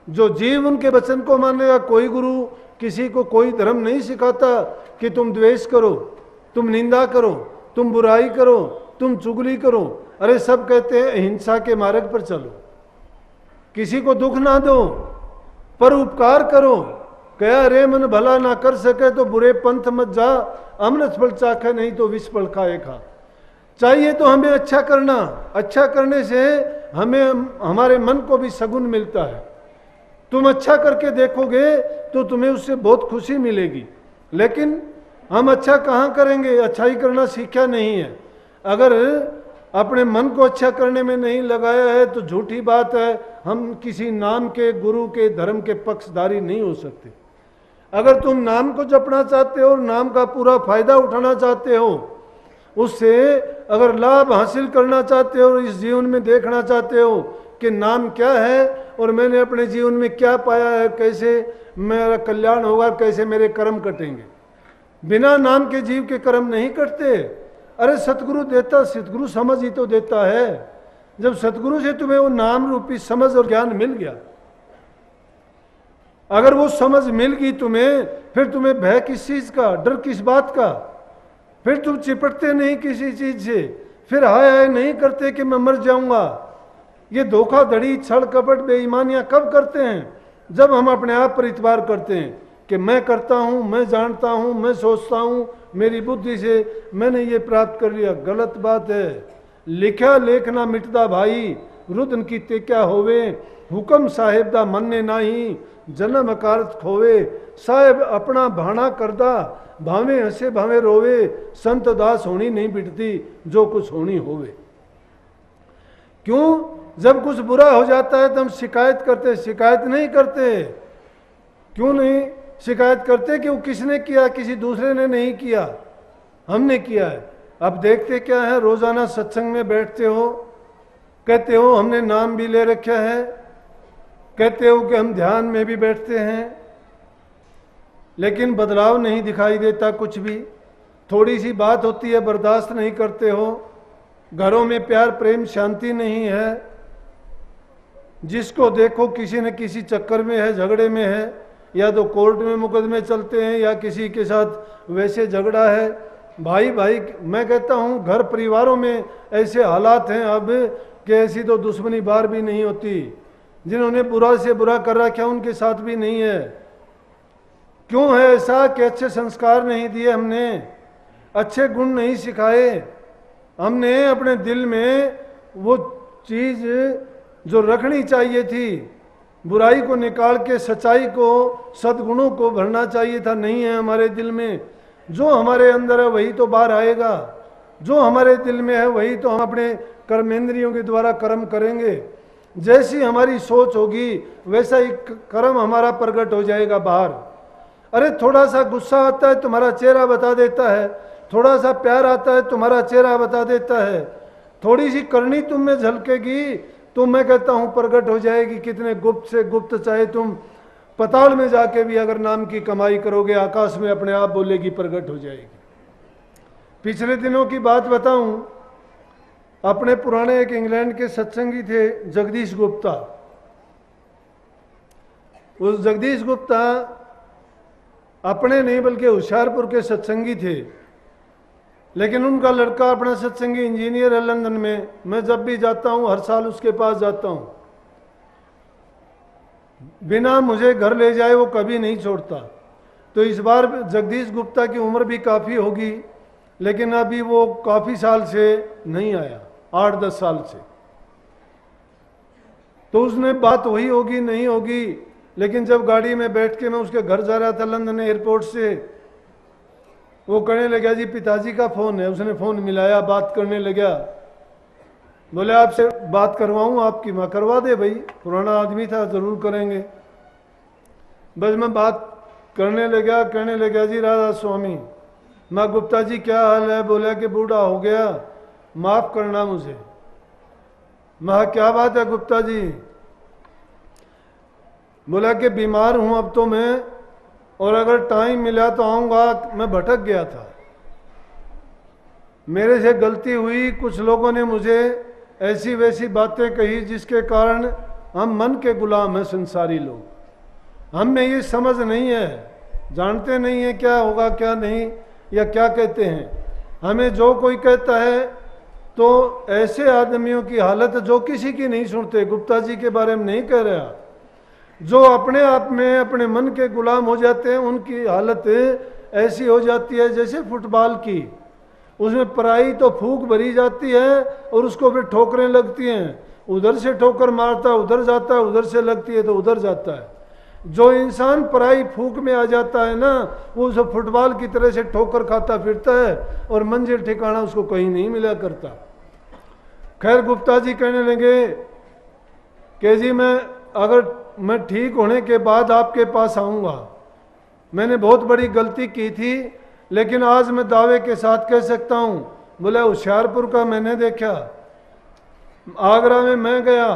जो जीव उनके वचन को मानेगा, कोई गुरु किसी को कोई धर्म नहीं सिखाता कि तुम द्वेष करो, तुम निंदा करो, तुम बुराई करो, तुम चुगली करो। अरे सब कहते हैं अहिंसा के मार्ग पर चलो, किसी को दुख ना दो, पर उपकार करो। कया रे मन भला ना कर सके तो बुरे पंथ मत जा, अमृत फल चाखे नहीं तो विष फल खाए खा। चाहिए तो हमें अच्छा करना, अच्छा करने से हमें हमारे मन को भी सगुन मिलता है। तुम अच्छा करके देखोगे तो तुम्हें उससे बहुत खुशी मिलेगी। लेकिन हम अच्छा कहाँ करेंगे, अच्छाई करना सीखा नहीं है। अगर अपने मन को अच्छा करने में नहीं लगाया है तो झूठी बात है, हम किसी नाम के, गुरु के, धर्म के पक्षधारी नहीं हो सकते। अगर तुम नाम को जपना चाहते हो और नाम का पूरा फायदा उठाना चाहते हो, उससे अगर लाभ हासिल करना चाहते हो और इस जीवन में देखना चाहते हो कि नाम क्या है और मैंने अपने जीवन में क्या पाया है, कैसे मेरा कल्याण होगा, कैसे मेरे कर्म कटेंगे। बिना नाम के जीव के कर्म नहीं कटते। अरे सतगुरु देता, सतगुरु समझ ही तो देता है। जब सतगुरु से तुम्हें वो नाम रूपी समझ और ज्ञान मिल गया, अगर वो समझ मिल गई तुम्हें, फिर तुम्हें भय किस चीज का, डर किस बात का, फिर तुम चिपटते नहीं किसी चीज से, फिर हाय हाय नहीं करते कि मैं मर जाऊंगा। ये धोखाधड़ी, छल कपट, बेईमानियां कब करते हैं? जब हम अपने आप पर इतबार करते हैं कि मैं करता हूं, मैं जानता हूं, मैं सोचता हूं, मेरी बुद्धि से मैंने ये प्राप्त कर लिया। गलत बात है। लिखा लेखना मिटदा भाई, रुदन की ते क्या होवे, हुक्म साहेब दा मन्ने नाही, जन्म अकारत खोवे, साहेब अपना भाना करदा, भावे हंसे भावे रोवे, संत दास होनी नहीं बिटती, जो कुछ होनी होवे। क्यों? जब कुछ बुरा हो जाता है तो हम शिकायत करते, शिकायत नहीं करते। क्यों नहीं शिकायत करते? कि वो किसने किया, किसी दूसरे ने नहीं किया, हमने किया है। अब देखते क्या है, रोजाना सत्संग में बैठते हो, कहते हो हमने नाम भी ले रखा है, कहते हो कि हम ध्यान में भी बैठते हैं, लेकिन बदलाव नहीं दिखाई देता कुछ भी। थोड़ी सी बात होती है बर्दाश्त नहीं करते हो, घरों में प्यार प्रेम शांति नहीं है, जिसको देखो किसी न किसी चक्कर में है, झगड़े में है, या तो कोर्ट में मुकदमे चलते हैं या किसी के साथ वैसे झगड़ा है। भाई भाई, मैं कहता हूँ घर परिवारों में ऐसे हालात हैं अब कि ऐसी तो दुश्मनी बार भी नहीं होती। जिन्होंने बुरा से बुरा कर रखा उनके साथ भी नहीं है। क्यों है ऐसा? कि अच्छे संस्कार नहीं दिए हमने, अच्छे गुण नहीं सिखाए हमने। अपने दिल में वो चीज़ जो रखनी चाहिए थी, बुराई को निकाल के सच्चाई को, सद्गुणों को भरना चाहिए था, नहीं है हमारे दिल में। जो हमारे अंदर है वही तो बाहर आएगा, जो हमारे दिल में है वही तो हम अपने कर्मेंद्रियों के द्वारा कर्म करेंगे। जैसी हमारी सोच होगी वैसा ही कर्म हमारा प्रकट हो जाएगा बाहर। अरे थोड़ा सा गुस्सा आता है तुम्हारा चेहरा बता देता है, थोड़ा सा प्यार आता है तुम्हारा चेहरा बता देता है, थोड़ी सी करनी तुम में झलकेगी तो मैं कहता हूं प्रकट हो जाएगी। कितने गुप्त से गुप्त चाहे तुम पाताल में जाके भी अगर नाम की कमाई करोगे, आकाश में अपने आप बोलेगी, प्रकट हो जाएगी। पिछले दिनों की बात बताऊं, अपने पुराने एक इंग्लैंड के सत्संगी थे, जगदीश गुप्ता। उस जगदीश गुप्ता अपने नहीं बल्कि होशियारपुर के सत्संगी थे, लेकिन उनका लड़का अपना सत्संगी इंजीनियर है लंदन में। मैं जब भी जाता हूं, हर साल उसके पास जाता हूं, बिना मुझे घर ले जाए वो कभी नहीं छोड़ता। तो इस बार जगदीश गुप्ता की उम्र भी काफ़ी होगी, लेकिन अभी वो काफ़ी साल से नहीं आया, 8-10 साल से। तो उसने बात वही होगी नहीं होगी, लेकिन जब गाड़ी में बैठ के मैं उसके घर जा रहा था लंदन एयरपोर्ट से, वो कहने लगा जी पिताजी का फ़ोन है। उसने फ़ोन मिलाया, बात करने लगा। बोले आपसे बात करवाऊं आपकी? मैं करवा दे भाई, पुराना आदमी था, ज़रूर करेंगे। बस मैं बात करने लगा, कहने लगा जी राधा स्वामी। मैं गुप्ता जी क्या हाल है? बोला कि बूढ़ा हो गया, माफ़ करना मुझे। मैं क्या बात है गुप्ता जी? बोला कि बीमार हूं अब तो मैं, और अगर टाइम मिला तो आऊँगा। मैं भटक गया था, मेरे से गलती हुई, कुछ लोगों ने मुझे ऐसी वैसी बातें कही जिसके कारण हम मन के गुलाम हैं, संसारी लोग। हम में ये समझ नहीं है, जानते नहीं है क्या होगा क्या नहीं, या क्या कहते हैं। हमें जो कोई कहता है तो ऐसे आदमियों की हालत जो किसी की नहीं सुनते, गुप्ता जी के बारे में नहीं कह रहा, जो अपने आप में अपने मन के गुलाम हो जाते हैं, उनकी हालत ऐसी हो जाती है जैसे फुटबॉल की। उसमें पराई तो फूक भरी जाती है और उसको फिर ठोकरें लगती हैं। उधर से ठोकर मारता है उधर जाता है, उधर से लगती है तो उधर जाता है। जो इंसान पराई फूक में आ जाता है ना, वो उस फुटबॉल की तरह से ठोकर खाता फिरता है और मंजिल ठिकाना उसको कहीं नहीं मिला करता। खैर गुप्ता जी कहने लगे कि जी मैं ठीक होने के बाद आपके पास आऊँगा। मैंने बहुत बड़ी गलती की थी, लेकिन आज मैं दावे के साथ कह सकता हूँ। बोला होशियारपुर का मैंने देखा, आगरा में मैं गया,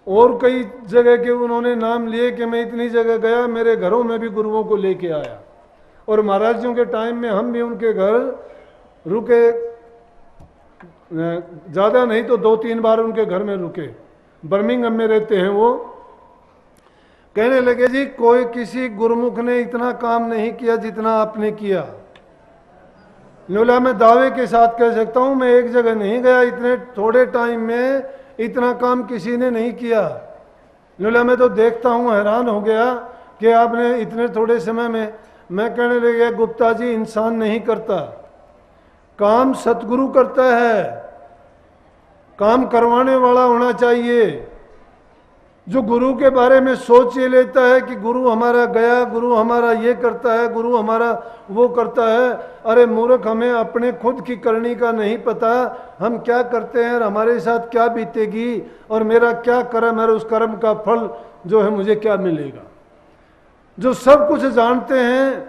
और कई जगह के उन्होंने नाम लिए कि मैं इतनी जगह गया, मेरे घरों में भी गुरुओं को लेके आया। और महाराज जी के टाइम में हम भी उनके घर रुके, ज़्यादा नहीं तो 2-3 बार उनके घर में रुके। बर्मिंघम में रहते हैं वो। कहने लगे जी कोई किसी गुरुमुख ने इतना काम नहीं किया जितना आपने किया। बोला मैं दावे के साथ कह सकता हूँ, मैं एक जगह नहीं गया, इतने थोड़े टाइम में इतना काम किसी ने नहीं किया। बोला मैं तो देखता हूँ, हैरान हो गया कि आपने इतने थोड़े समय में। मैं कहने लगा गुप्ता जी इंसान नहीं करता, काम सतगुरु करता है। काम करवाने वाला होना चाहिए, जो गुरु के बारे में सोच ये लेता है कि गुरु हमारा गया, गुरु हमारा ये करता है, गुरु हमारा वो करता है। अरे मूर्ख, हमें अपने खुद की करनी का नहीं पता, हम क्या करते हैं और हमारे साथ क्या बीतेगी और मेरा क्या कर्म है, उस कर्म का फल जो है मुझे क्या मिलेगा। जो सब कुछ जानते हैं,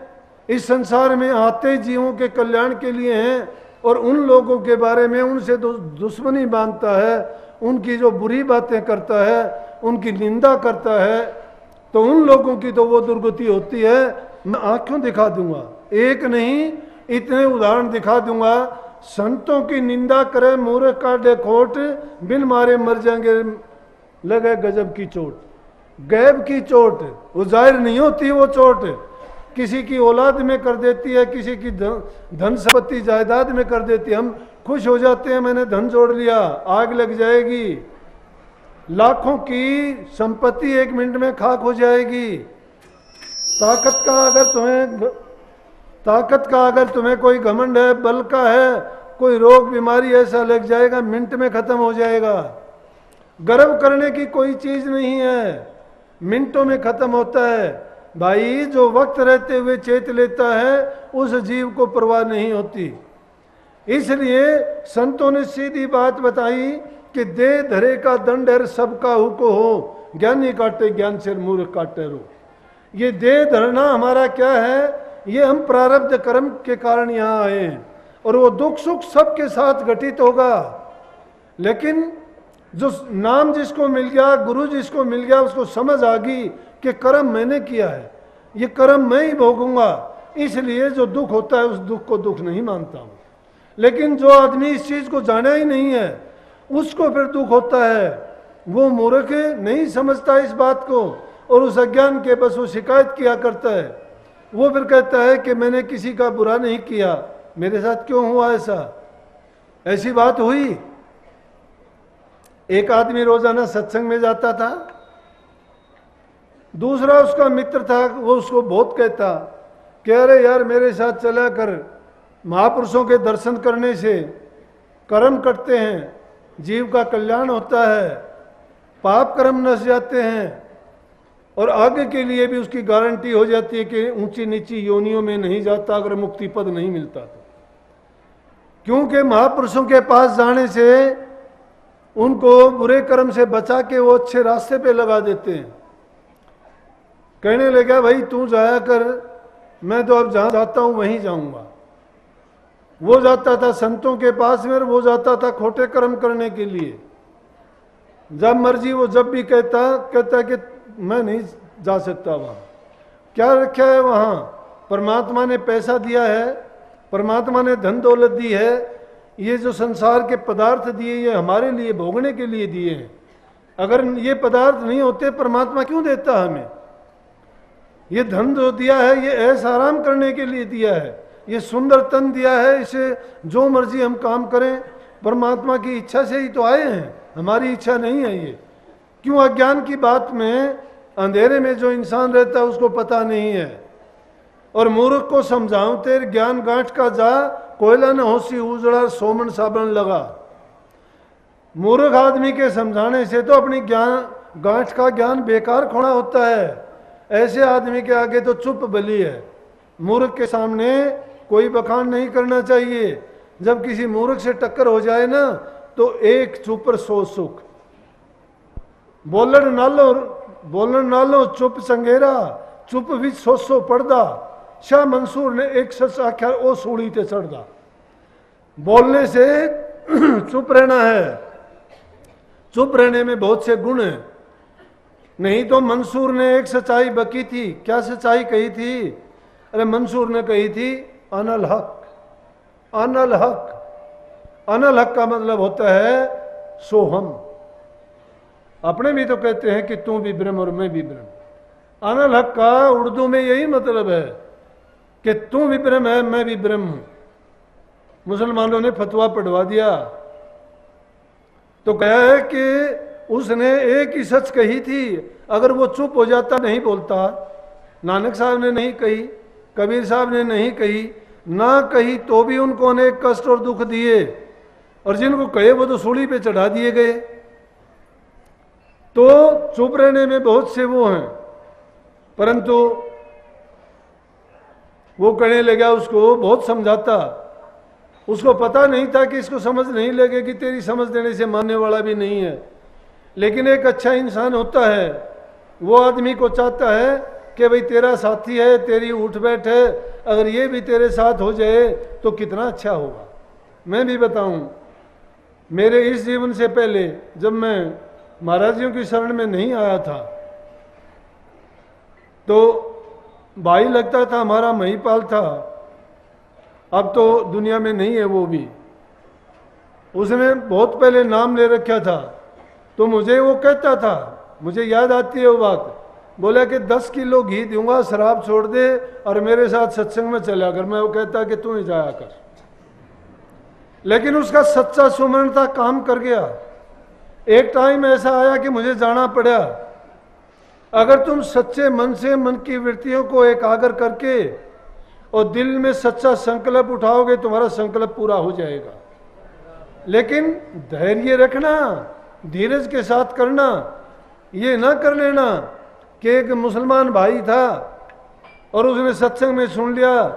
इस संसार में आते जीवों के कल्याण के लिए हैं, और उन लोगों के बारे में उनसे दुश्मनी बांधता है, उनकी जो बुरी बातें करता है, उनकी निंदा करता है, तो उन लोगों की तो वो दुर्गति होती है। मैं आंखों दिखा दूंगा, एक नहीं इतने उदाहरण दिखा दूंगा। संतों की निंदा करे मूर्ख काटे खोट, बिन मारे मर जाएंगे लगे गजब की चोट। गैब की चोट वो जाहिर नहीं होती, वो चोट किसी की औलाद में कर देती है, किसी की धन संपत्ति जायदाद में कर देती है। हम खुश हो जाते हैं, मैंने धन जोड़ लिया, आग लग जाएगी, लाखों की संपत्ति 1 मिनट में खाक हो जाएगी। ताकत का अगर तुम्हें कोई घमंड है, बल का है, कोई रोग बीमारी ऐसा लग जाएगा, मिनट में खत्म हो जाएगा। गर्व करने की कोई चीज नहीं है, मिनटों में खत्म होता है। भाई जो वक्त रहते हुए चेत लेता है, उस जीव को परवाह नहीं होती। इसलिए संतों ने सीधी बात बताई कि दे धरे का दंड है सबका हुको हो, ज्ञानी काटे ज्ञान से मूर्ख काटे रो। ये दे धरना हमारा क्या है? ये हम प्रारब्ध कर्म के कारण यहाँ आए हैं, और वो दुख सुख सबके साथ घटित होगा। लेकिन जो नाम जिसको मिल गया, गुरु जिसको मिल गया, उसको समझ आ गई कि कर्म मैंने किया है, ये कर्म मैं ही भोगूंगा, इसलिए जो दुख होता है उस दुख को दुख नहीं मानता हूं। लेकिन जो आदमी इस चीज को जाना ही नहीं है उसको फिर दुख होता है। वो मूर्ख नहीं समझता इस बात को और उस अज्ञान के बस वो शिकायत किया करता है। वो फिर कहता है कि मैंने किसी का बुरा नहीं किया, मेरे साथ क्यों हुआ ऐसा, ऐसी बात हुई। एक आदमी रोजाना सत्संग में जाता था, दूसरा उसका मित्र था, वो उसको बहुत कहता कि अरे यार मेरे साथ चला कर, महापुरुषों के दर्शन करने से कर्म कटते हैं, जीव का कल्याण होता है, पाप कर्म नस जाते हैं और आगे के लिए भी उसकी गारंटी हो जाती है कि ऊंची नीची योनियों में नहीं जाता अगर मुक्ति पद नहीं मिलता तो। क्योंकि महापुरुषों के पास जाने से उनको बुरे कर्म से बचा के वो अच्छे रास्ते पे लगा देते हैं। कहने लगा भाई तू जाया कर, मैं तो अब जहां जाता हूं वहीं जाऊंगा। वो जाता था संतों के पास में, वो जाता था खोटे कर्म करने के लिए। जब मर्जी वो जब भी कहता कि मैं नहीं जा सकता वहां। क्या रखा है वहां? परमात्मा ने पैसा दिया है, परमात्मा ने धन दौलत दी है, ये जो संसार के पदार्थ दिए ये हमारे लिए भोगने के लिए दिए हैं। अगर ये पदार्थ नहीं होते परमात्मा क्यों देता हमें? ये धन जो दिया है ये ऐसा आराम करने के लिए दिया है, ये सुंदर तन दिया है, इसे जो मर्जी हम काम करें, परमात्मा की इच्छा से ही तो आए हैं, हमारी इच्छा नहीं है ये। क्यों अज्ञान की बात में, अंधेरे में जो इंसान रहता है उसको पता नहीं है। और मूर्ख को समझाऊं तेरे ज्ञान गांठ का जा, कोयला न होसी उजड़ा सोमन साबन लगा। मूर्ख आदमी के समझाने से तो अपनी ज्ञान गांठ का ज्ञान बेकार खोना होता है। ऐसे आदमी के आगे तो चुप बली है। मूर्ख के सामने कोई बखान नहीं करना चाहिए। जब किसी मूर्ख से टक्कर हो जाए ना तो एक चुप पर 100 सुख। बोलन नालो चुप संगेरा, चुप भी 100 पड़दा। शाह मंसूर ने एक सच आख्या ओ सूढ़ी ते चढ़दा। बोलने से चुप रहना है, चुप रहने में बहुत से गुण हैं। नहीं तो मंसूर ने एक सच्चाई बकी थी। क्या सच्चाई कही थी? अरे मंसूर ने कही थी अनल हक। अनल हक, अनल हक का मतलब होता है सोहम। अपने भी तो कहते हैं कि तू भी ब्रह्म और मैं भी ब्रह्म। अनल हक का उर्दू में यही मतलब है कि तू भी ब्रह्म है, मैं भी ब्रह्म हूं। मुसलमानों ने फतवा पढ़वा दिया तो कहा है कि उसने एक ही सच कही थी। अगर वो चुप हो जाता, नहीं बोलता, नानक साहब ने नहीं कही, कबीर साहब ने नहीं कही, ना कही तो भी उनको अनेक कष्ट और दुख दिए, और जिनको कहे वो तो सूली पे चढ़ा दिए गए। तो चुप रहने में बहुत से वो हैं, परंतु वो कहने लगा, उसको बहुत समझाता, उसको पता नहीं था कि इसको समझ नहीं लगेगी, तेरी समझ देने से मानने वाला भी नहीं है। लेकिन एक अच्छा इंसान होता है, वो आदमी को चाहता है कि भाई तेरा साथी है, तेरी उठ बैठ है, अगर ये भी तेरे साथ हो जाए तो कितना अच्छा होगा। मैं भी बताऊं, मेरे इस जीवन से पहले जब मैं महाराजियों की शरण में नहीं आया था तो भाई लगता था हमारा महिपाल था, अब तो दुनिया में नहीं है वो भी। उसने बहुत पहले नाम ले रखा था, तो मुझे वो कहता था, मुझे याद आती है वो बात, बोला कि 10 किलो घी दूंगा, शराब छोड़ दे और मेरे साथ सत्संग में चला कर। मैं वो कहता कि तू ही जाया कर। लेकिन उसका सच्चा सुमरण था, काम कर गया। एक टाइम ऐसा आया कि मुझे जाना पड़ा। अगर तुम सच्चे मन से मन की वृत्तियों को एकाग्र करके और दिल में सच्चा संकल्प उठाओगे, तुम्हारा संकल्प पूरा हो जाएगा। लेकिन धैर्य रखना, धीरज के साथ करना। ये ना कर लेना कि एक मुसलमान भाई था और उसने सत्संग में सुन लिया,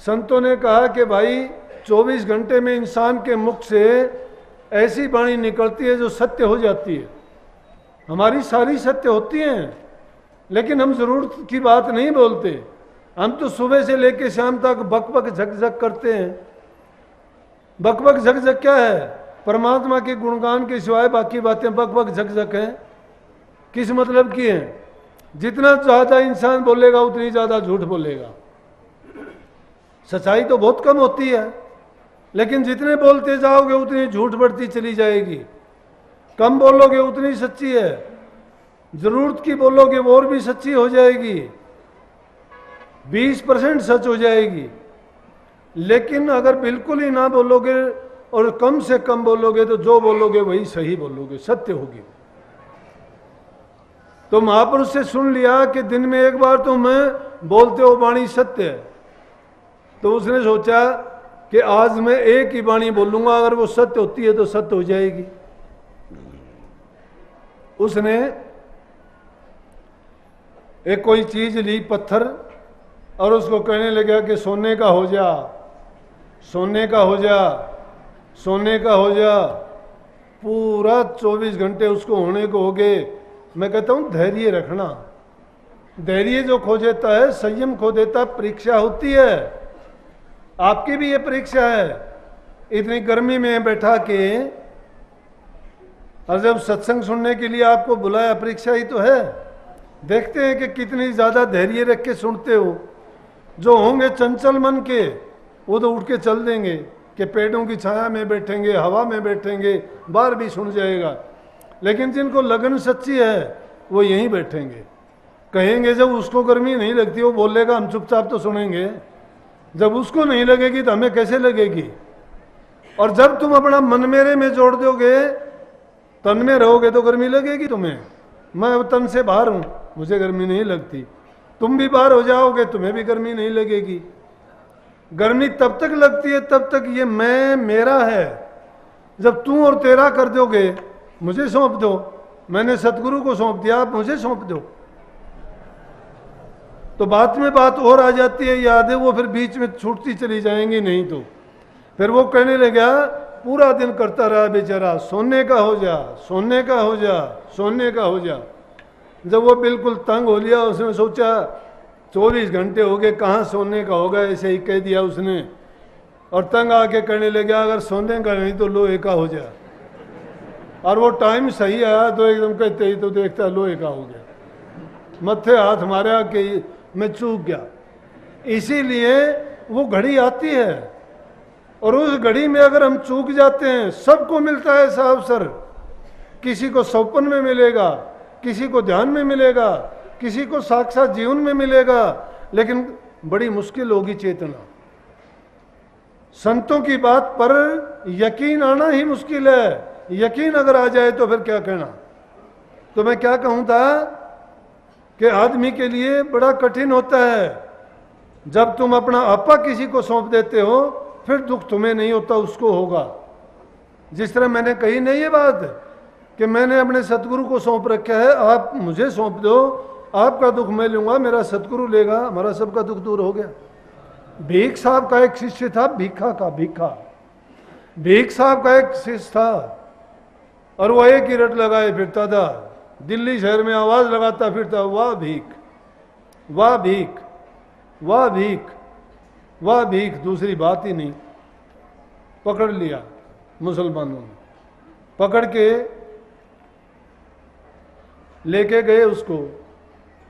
संतों ने कहा कि भाई 24 घंटे में इंसान के मुख से ऐसी वाणी निकलती है जो सत्य हो जाती है। हमारी सारी सत्य होती हैं, लेकिन हम जरूरत की बात नहीं बोलते। हम तो सुबह से लेकर शाम तक बक बक झक झक करते हैं। बक बक झक झक क्या है? परमात्मा के गुणगान के सिवाय बाकी बातें बक बक झक झक हैं, किस मतलब की हैं? जितना ज़्यादा इंसान बोलेगा उतनी ज़्यादा झूठ बोलेगा। सच्चाई तो बहुत कम होती है, लेकिन जितने बोलते जाओगे उतनी झूठ बढ़ती चली जाएगी। कम बोलोगे उतनी सच्ची है, जरूरत की बोलोगे वो और भी सच्ची हो जाएगी, 20% सच हो जाएगी। लेकिन अगर बिल्कुल ही ना बोलोगे और कम से कम बोलोगे तो जो बोलोगे वही सही बोलोगे, सत्य होगी। तो महापुरुष से सुन लिया कि दिन में एक बार तो मैं बोलते हो वाणी सत्य है, तो उसने सोचा कि आज मैं एक ही वाणी बोलूंगा, अगर वो सत्य होती है तो सत्य हो जाएगी। उसने एक कोई चीज ली, पत्थर, और उसको कहने लगा कि सोने का हो जा, सोने का हो जा, सोने का हो जा। पूरा 24 घंटे उसको होने को हो गए। मैं कहता हूं धैर्य रखना, धैर्य जो खो देता है, संयम खो देता, परीक्षा होती है। आपकी भी ये परीक्षा है। इतनी गर्मी में बैठा के और जब सत्संग सुनने के लिए आपको बुलाया, परीक्षा ही तो है। देखते हैं कि कितनी ज्यादा धैर्य रख के सुनते हो। जो होंगे चंचल मन के वो तो उठ के चल देंगे कि पेड़ों की छाया में बैठेंगे, हवा में बैठेंगे, बाहर भी सुन जाएगा। लेकिन जिनको लगन सच्ची है वो यहीं बैठेंगे। कहेंगे जब उसको गर्मी नहीं लगती वो बोलेगा, हम चुपचाप तो सुनेंगे। जब उसको नहीं लगेगी तो हमें कैसे लगेगी? और जब तुम अपना मन मेरे में जोड़ दोगे, तन में रहोगे तो गर्मी लगेगी तुम्हें। मैं अब तन से बाहर हूं, मुझे गर्मी नहीं लगती। तुम भी बाहर हो जाओगे, तुम्हें भी गर्मी नहीं लगेगी। गर्मी तब तक लगती है तब तक ये मैं मेरा है। जब तू और तेरा कर दोगे, मुझे सौंप दो, मैंने सतगुरु को सौंप दिया, आप मुझे सौंप दो, तो बात में बात और आ जाती है, यादें वो फिर बीच में छूटती चली जाएंगी। नहीं तो फिर वो कहने लगा, पूरा दिन करता रहा बेचारा, सोने का हो जा, सोने का हो जा, सोने का हो जा। जब वो बिल्कुल तंग हो लिया, उसने सोचा 24 घंटे हो गए, कहाँ सोने का होगा, ऐसे ही कह दिया उसने। और तंग आके कहने लगा, अगर सोने का नहीं तो लोहे का हो जा। और वो टाइम सही आया तो एकदम कहते ही तो देखता लोहे का हो गया। मत्थे हाथ मारा कि मैं चूक गया। इसीलिए वो घड़ी आती है, और उस घड़ी में अगर हम चूक जाते हैं, सबको मिलता है ऐसा अवसर। किसी को सौपन में मिलेगा, किसी को ध्यान में मिलेगा, किसी को साक्षात जीवन में मिलेगा, लेकिन बड़ी मुश्किल होगी चेतना। संतों की बात पर यकीन आना ही मुश्किल है। यकीन अगर आ जाए तो फिर क्या कहना। तो मैं क्या कहूं था कि आदमी के लिए बड़ा कठिन होता है जब तुम अपना आपा किसी को सौंप देते हो, फिर दुख तुम्हें नहीं होता, उसको होगा। जिस तरह मैंने कही नहीं ये बात कि मैंने अपने सतगुरु को सौंप रखा है, आप मुझे सौंप दो, आपका दुख मैं लूंगा, मेरा सतगुरु लेगा, हमारा सबका दुख दूर हो गया। भीख साहब का एक शिष्य था, भीखा का भीखा, भीख साहब का एक शिष्य था, और वो एक ही रट लगाए फिरता था, दिल्ली शहर में आवाज लगाता फिरता, वाह भीख, वाह भीख, वाह भीख, वाह भीख, दूसरी बात ही नहीं। पकड़ लिया मुसलमानों ने, पकड़ के लेके गए उसको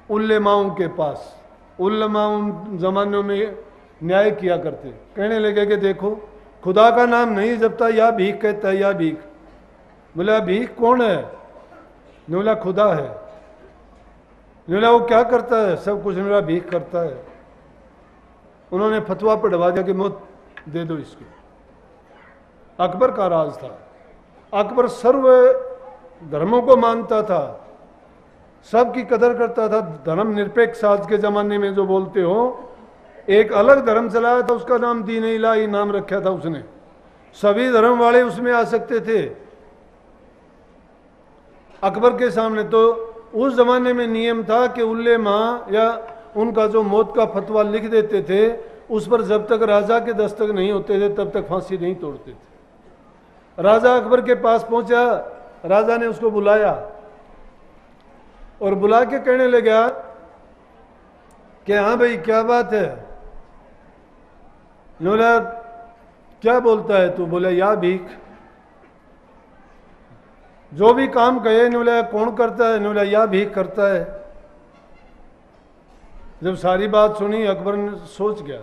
उल्लेमाओं के पास। उल्लेमाओं जमानों में न्याय किया करते। कहने लगे कि देखो, खुदा का नाम नहीं जपता, या भीख कहता है, या भीख। बोला भीख कौन है? ने बोला खुदा है। ने बोला वो क्या करता है? सब कुछ। ने बोला भीख करता है। उन्होंने फतवा पढ़वा दिया कि मौत दे दो इसको। अकबर का राज था। अकबर सर्व धर्मों को मानता था, सबकी कदर करता था। धर्म निरपेक्ष आज के जमाने में जो बोलते हो, एक अलग धर्म चलाया था, उसका नाम दीन इलाही नाम रखा था उसने। सभी धर्म वाले उसमें आ सकते थे अकबर के सामने। तो उस जमाने में नियम था कि उल्लेमा या उनका जो मौत का फतवा लिख देते थे, उस पर जब तक राजा के दस्तक नहीं होते थे तब तक फांसी नहीं तोड़ते थे। राजा अकबर के पास पहुंचा, राजा ने उसको बुलाया और बुला के कहने लगा कि हाँ भाई क्या बात है? बोला क्या बोलता है तू? बोला या भीख। जो भी काम कहे इन्होंने बोला कौन करता है, इन्होंने बोला या भीख करता है। जब सारी बात सुनी अकबर ने सोच गया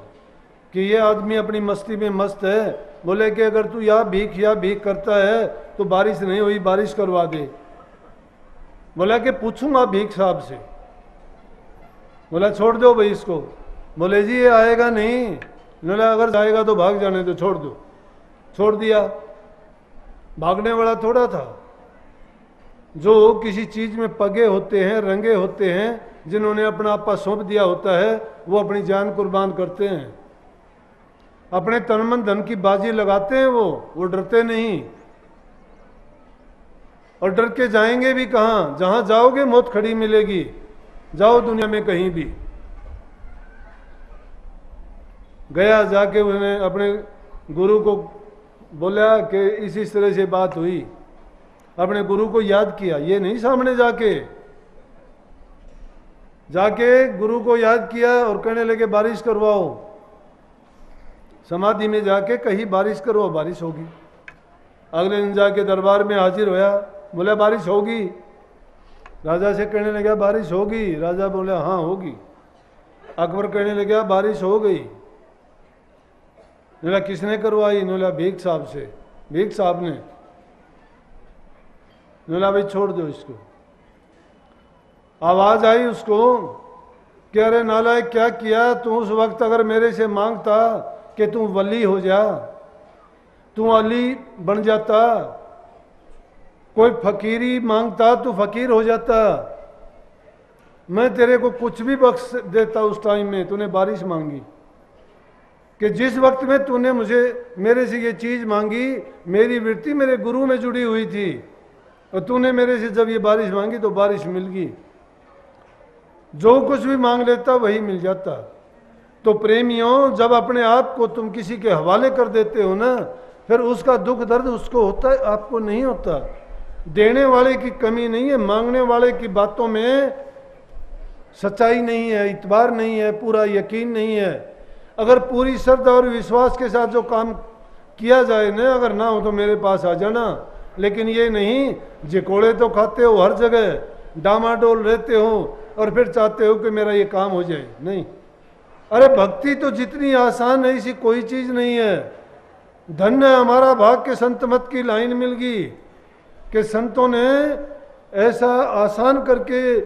कि ये आदमी अपनी मस्ती में मस्त है। बोले कि अगर तू या भीख करता है तो बारिश नहीं हुई, बारिश करवा दे। बोला कि पूछूंगा भीख साहब से। बोला छोड़ दो भाई इसको। बोले जी ये आएगा नहीं। बोला अगर जाएगा तो भाग जाने दो, छोड़ दो। छोड़ दिया। भागने वाला थोड़ा था। जो किसी चीज में पगे होते हैं, रंगे होते हैं, जिन्होंने अपना आपा सौंप दिया होता है, वो अपनी जान कुर्बान करते हैं, अपने तन मन धन की बाजी लगाते हैं। वो डरते नहीं, और डर के जाएंगे भी कहाँ? जहां जाओगे मौत खड़ी मिलेगी। जाओ दुनिया में कहीं भी। गया, जाके उसने अपने गुरु को बोला कि इस तरह से बात हुई। अपने गुरु को याद किया, ये नहीं सामने जाके गुरु को याद किया और कहने लगे बारिश करवाओ। समाधि में जाके कहीं बारिश करवाओ, बारिश होगी। अगले दिन जाके दरबार में हाजिर होया, बोला बारिश होगी। राजा से कहने लगा बारिश होगी। राजा बोला हाँ होगी। अकबर कहने लगा बारिश हो गई। बोला किसने करवाई? बोला भीख साहब से। भीख साहब ने। बोला भाई छोड़ दो इसको। आवाज आई उसको कि अरे नालायक क्या किया तू? उस वक्त अगर मेरे से मांगता कि तू वली हो जा, तू अली बन जाता, कोई फकीरी मांगता तू फकीर हो जाता, मैं तेरे को कुछ भी बख्श देता। उस टाइम में तूने बारिश मांगी कि जिस वक्त में तूने मेरे से ये चीज मांगी, मेरी वृत्ति मेरे गुरु में जुड़ी हुई थी, और तूने मेरे से जब ये बारिश मांगी तो बारिश मिल गई। जो कुछ भी मांग लेता वही मिल जाता। तो प्रेमियों, जब अपने आप को तुम किसी के हवाले कर देते हो ना, फिर उसका दुख दर्द उसको होता है, आपको नहीं होता। देने वाले की कमी नहीं है, मांगने वाले की बातों में सच्चाई नहीं है, इतबार नहीं है, पूरा यकीन नहीं है। अगर पूरी श्रद्धा और विश्वास के साथ जो काम किया जाए ना, अगर ना हो तो मेरे पास आ जाना। लेकिन ये नहीं जिकोड़े तो खाते हो हर जगह, डामाडोल रहते हो और फिर चाहते हो कि मेरा ये काम हो जाए। नहीं, अरे भक्ति तो जितनी आसान है ऐसी कोई चीज नहीं है। धन्य हमारा भाग के संत मत की लाइन मिल गई कि संतों ने ऐसा आसान करके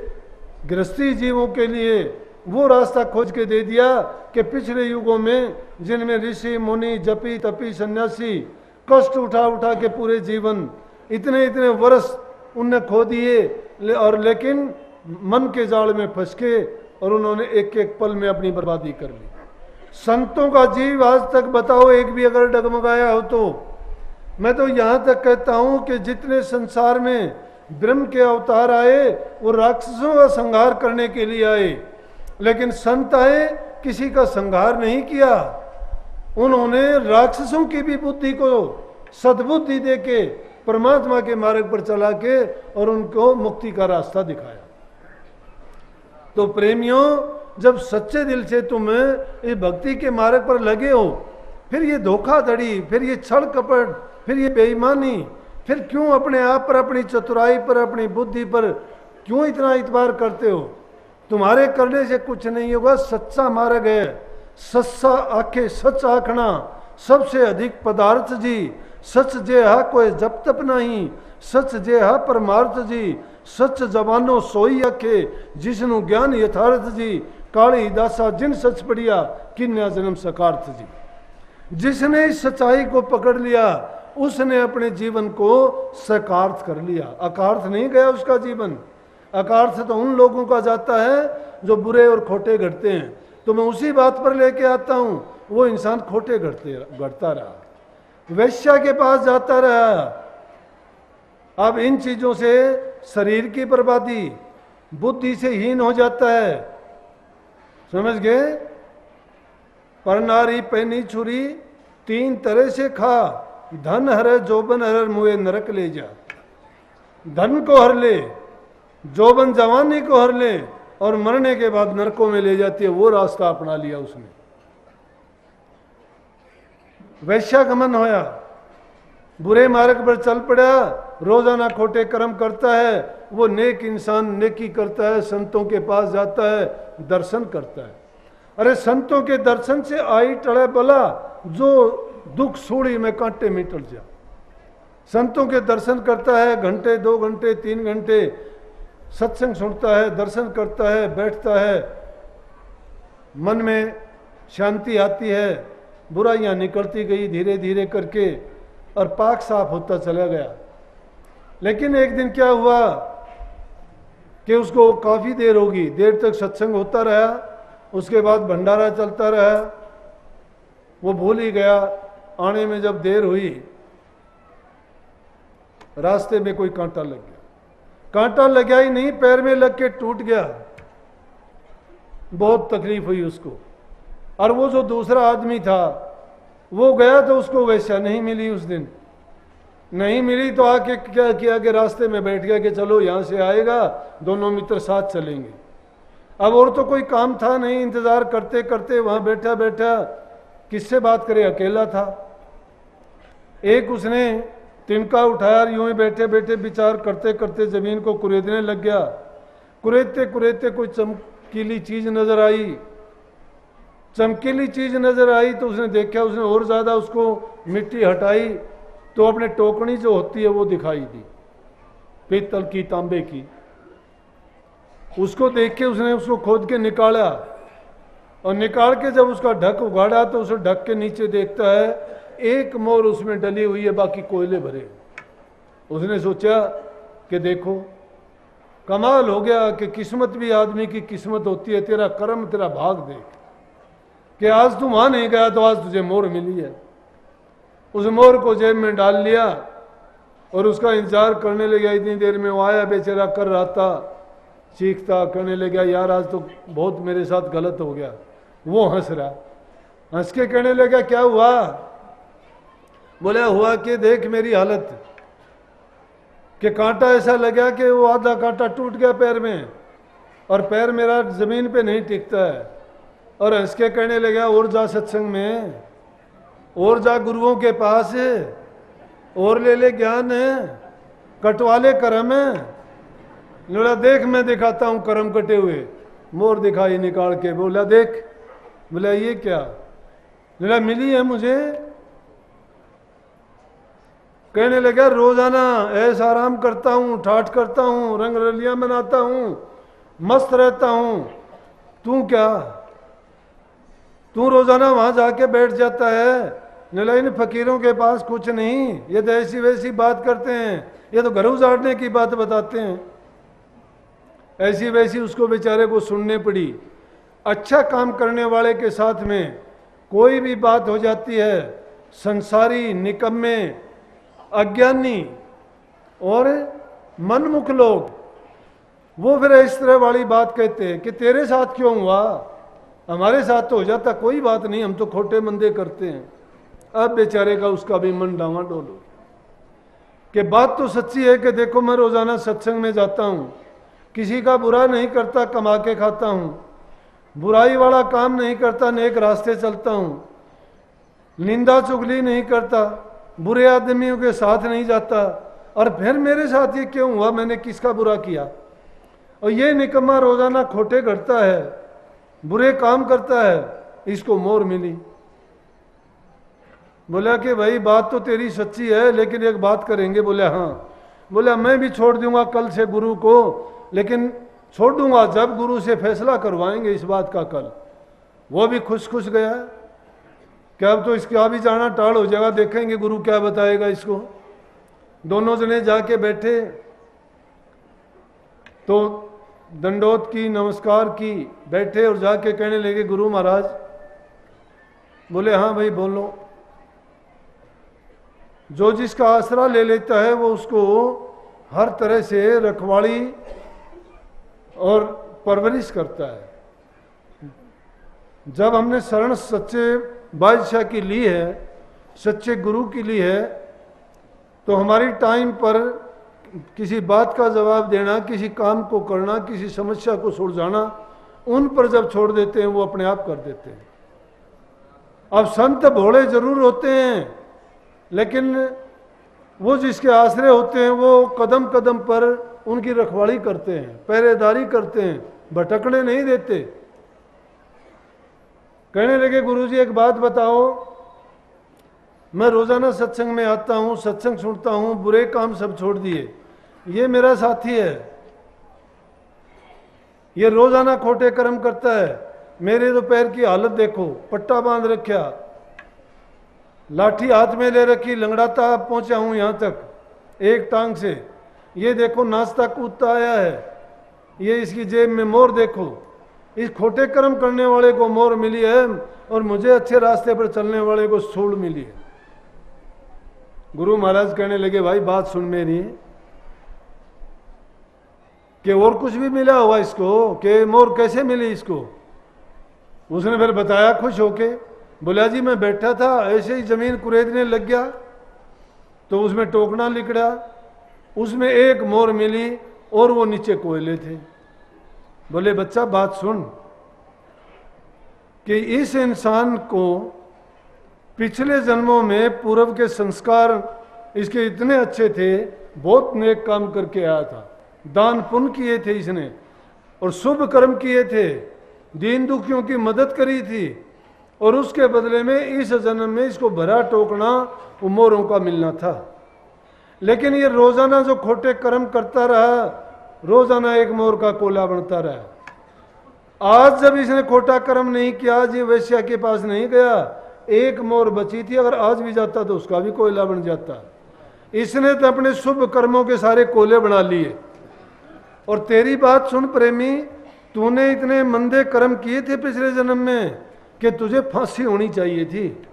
गृहस्थी जीवों के लिए वो रास्ता खोज के दे दिया कि पिछले युगों में जिनमें ऋषि मुनि जपी तपी सन्यासी कष्ट उठा उठा के पूरे जीवन इतने इतने वर्ष उनने खो दिए, और लेकिन मन के जाल में फंस के और उन्होंने एक एक पल में अपनी बर्बादी कर ली। संतों का जीव आज तक बताओ एक भी अगर डगमगाया हो तो? मैं तो यहां तक कहता हूं कि जितने संसार में ब्रह्म के अवतार आए वो राक्षसों का संहार करने के लिए आए, लेकिन संत आए किसी का संहार नहीं किया। उन्होंने राक्षसों की भी बुद्धि को सद्बुद्धि देके परमात्मा के मार्ग पर चला के और उनको मुक्ति का रास्ता दिखाया। तो प्रेमियों, जब सच्चे दिल से तुम इस भक्ति के मार्ग पर लगे हो, फिर ये धोखाधड़ी, फिर ये छल कपट, फिर ये बेईमानी, फिर क्यों अपने आप पर, अपनी चतुराई पर, अपनी बुद्धि पर क्यों इतना इतबार करते हो? तुम्हारे करने से कुछ नहीं होगा। सच्चा मार्ग है, सच्चा आखे सच आखना सबसे अधिक पदार्थ जी। सच जे हा कोई जप तप नहीं, सच जे हा परमार्थ जी। सच जवानो सोई आखे जिसनु ज्ञान यथार्थ जी। काली दासा जिन सच पढ़िया किन्या जन्म सकार्थ जी। जिसने इस सच्चाई को पकड़ लिया उसने अपने जीवन को सकार्थ कर लिया। अकार्थ नहीं गया उसका जीवन। अकार्थ तो उन लोगों का जाता है जो बुरे और खोटे घड़ते हैं। तो मैं उसी बात पर लेके आता हूं, वो इंसान खोटे घड़ता रहा, वैश्या के पास जाता रहा। अब इन चीजों से शरीर की बर्बादी, बुद्धि से हीन हो जाता है। समझ गए? पर नारी पैनी छुरी तीन तरह से खा, धन हर जोबन हर मुए नरक ले जा। धन को हर ले, जोबन जवानी को हर ले, और मरने के बाद नरकों में ले जाती है। वो रास्ता अपना लिया उसने। वैश्यागमन होया, बुरे मार्ग पर चल पड़ा, रोजाना खोटे कर्म करता है, वो नेक इंसान नेकी करता है, संतों के पास जाता है, दर्शन करता है। अरे संतों के दर्शन से आई टले बला, जो दुख सूड़ी में कांटे में टल जा। संतों के दर्शन करता है, घंटे 2 घंटे 3 घंटे सत्संग सुनता है, दर्शन करता है, बैठता है, मन में शांति आती है, बुराइयां निकलती गई धीरे धीरे करके और पाक साफ होता चला गया। लेकिन एक दिन क्या हुआ कि उसको काफ़ी देर होगी, देर तक सत्संग होता रहा, उसके बाद भंडारा चलता रहा, वो भूल ही गया। आने में जब देर हुई, रास्ते में कोई कांटा लग गया। कांटा लगा ही नहीं, पैर में लग के टूट गया। बहुत तकलीफ हुई उसको। और वो जो दूसरा आदमी था वो गया तो उसको वैसा नहीं मिली, उस दिन नहीं मिली तो आके क्या किया कि रास्ते में बैठ गया कि चलो यहाँ से आएगा, दोनों मित्र साथ चलेंगे। अब और तो कोई काम था नहीं, इंतजार करते करते वहाँ बैठा बैठा किससे बात करे, अकेला था। एक उसने तिनका उठाया, यूं ही बैठे बैठे विचार करते करते जमीन को कुरेदने लग गया। कुरेदते कुरेदते कोई चमकीली चीज नजर आई। चमकीली चीज नजर आई तो उसने देखा, उसने और ज्यादा उसको मिट्टी हटाई तो अपने टोकनी जो होती है वो दिखाई दी, पीतल की, तांबे की। उसको देख के उसने उसको खोद के निकाला और निकाल के जब उसका ढक उगाड़ा तो उसे ढक के नीचे देखता है एक मोर उसमें डली हुई है, बाकी कोयले भरे। उसने सोचा कि देखो कमाल हो गया कि किस्मत भी आदमी की किस्मत होती है, तेरा कर्म तेरा भाग देख कि आज तू वहां नहीं गया तो आज तुझे मोर मिली है। उस मोर को जेब में डाल लिया और उसका इंतजार करने लगा। इतनी देर में वो आया, बेचारा कर रहा था, चीखता करने लगा यार आज तो बहुत मेरे साथ गलत हो गया। वो हंस रहा, हंस के कहने लगा क्या हुआ? बोला हुआ कि देख मेरी हालत, कि कांटा ऐसा लगा कि वो आधा कांटा टूट गया पैर में और पैर मेरा जमीन पे नहीं टिकता है। और हंस के कहने लगा और जा सत्संग में, और जा गुरुओं के पास, और ले ज्ञान, कटवा ले कर्म। बोला देख मैं दिखाता हूं कर्म कटे हुए। मोर दिखाई निकाल के, बोला देख। बोला ये क्या? बोला मिली है मुझे। कहने लगा रोजाना ऐसा आराम करता हूं, ठाठ करता हूं, रंग रलियां बनाता हूं, मस्त रहता हूं। तू क्या, तू रोजाना वहां जाके बैठ जाता है। बोला इन फकीरों के पास कुछ नहीं, ये तो ऐसी वैसी बात करते हैं, ये तो घर उजाड़ने की बात बताते हैं। ऐसी वैसी उसको बेचारे को सुनने पड़ी। अच्छा काम करने वाले के साथ में कोई भी बात हो जाती है, संसारी, निकम्मे, अज्ञानी और मनमुख लोग वो फिर इस तरह वाली बात कहते हैं कि तेरे साथ क्यों हुआ, हमारे साथ तो हो जाता, कोई बात नहीं, हम तो खोटे मंदे करते हैं। अब बेचारे का उसका भी मन डावाडोल हो कि बात तो सच्ची है कि देखो मैं रोजाना सत्संग में जाता हूं, किसी का बुरा नहीं करता, कमा के खाता हूं, बुराई वाला काम नहीं करता, नेक रास्ते चलता हूं, निंदा चुगली नहीं करता, बुरे आदमियों के साथ नहीं जाता, और फिर मेरे साथ ये क्यों हुआ, मैंने किसका बुरा किया? और ये निकम्मा रोजाना खोटे करता है, बुरे काम करता है, इसको मोर मिली। बोला कि भाई बात तो तेरी सच्ची है, लेकिन एक बात करेंगे। बोले हाँ। बोला मैं भी छोड़ दूंगा कल से गुरु को, लेकिन छोड़ दूंगा जब गुरु से फैसला करवाएंगे इस बात का कल। वो भी खुश खुश गया कि अब तो इसका भी जाना टाल हो जाएगा, देखेंगे गुरु क्या बताएगा इसको। दोनों जने जाके बैठे तो दंडोत की, नमस्कार की, बैठे और जाके कहने लगे गुरु महाराज। बोले हाँ भाई बोलो। जो जिसका आसरा ले लेता है वो उसको हर तरह से रखवाली और परवरिश करता है। जब हमने शरण सच्चे बादशाह की ली है, सच्चे गुरु की ली है, तो हमारी टाइम पर किसी बात का जवाब देना, किसी काम को करना, किसी समस्या को सुलझाना, उन पर जब छोड़ देते हैं वो अपने आप कर देते हैं। अब संत भोले जरूर होते हैं, लेकिन वो जिसके आश्रय होते हैं वो कदम कदम पर उनकी रखवाली करते हैं, पहरेदारी करते हैं, भटकने नहीं देते। कहने लगे गुरुजी एक बात बताओ, मैं रोजाना सत्संग में आता हूं, सत्संग सुनता हूं, बुरे काम सब छोड़ दिए, ये मेरा साथी है, ये रोजाना खोटे कर्म करता है, मेरे तो पैर की हालत देखो, पट्टा बांध रखा, लाठी हाथ में ले रखी, लंगड़ाता पहुंचा हूं यहां तक एक टांग से, ये देखो नाचता कूदता आया है, ये इसकी जेब में मोहर देखो। इस खोटे कर्म करने वाले को मोहर मिली है और मुझे अच्छे रास्ते पर चलने वाले को सूड़ मिली है। गुरु महाराज कहने लगे भाई बात सुन मेरी, कि और कुछ भी मिला हुआ इसको, कि मोहर कैसे मिली इसको? उसने फिर बताया खुश होके, बोला जी मैं बैठा था ऐसे ही जमीन कुरेदने लग गया तो उसमें टोकना निकला, उसमें एक मोहर मिली और वो नीचे कोयले थे। बोले बच्चा बात सुन, कि इस इंसान को पिछले जन्मों में पूर्व के संस्कार इसके इतने अच्छे थे, बहुत नेक काम करके आया था, दान पुण्य किए थे इसने और शुभ कर्म किए थे, दीन दुखियों की मदद करी थी, और उसके बदले में इस जन्म में इसको भरा टोकना वो मोहरों का मिलना था। लेकिन ये रोजाना जो खोटे कर्म करता रहा, रोजाना एक मोहर का कोला बनता रहा। आज जब इसने खोटा कर्म नहीं किया, आज ये वैश्या के पास नहीं गया, एक मोहर बची थी, अगर आज भी जाता तो उसका भी कोयला बन जाता। इसने तो अपने शुभ कर्मों के सारे कोले बना लिए। और तेरी बात सुन प्रेमी, तूने इतने मंदे कर्म किए थे पिछले जन्म में कि तुझे फांसी होनी चाहिए थी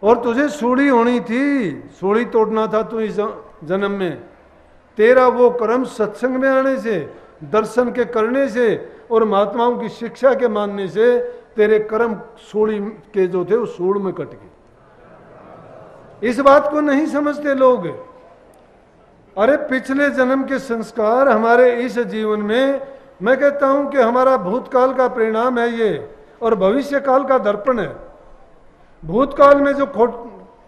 और तुझे सूली होनी थी, सूली तोड़ना था तू इस जन्म में। तेरा वो कर्म सत्संग में आने से, दर्शन के करने से और महात्माओं की शिक्षा के मानने से तेरे कर्म सूली के जो थे वो सूड़ में कट गए। इस बात को नहीं समझते लोग। अरे पिछले जन्म के संस्कार हमारे इस जीवन में, मैं कहता हूं कि हमारा भूतकाल का परिणाम है ये, और भविष्य काल का दर्पण है। भूतकाल में जो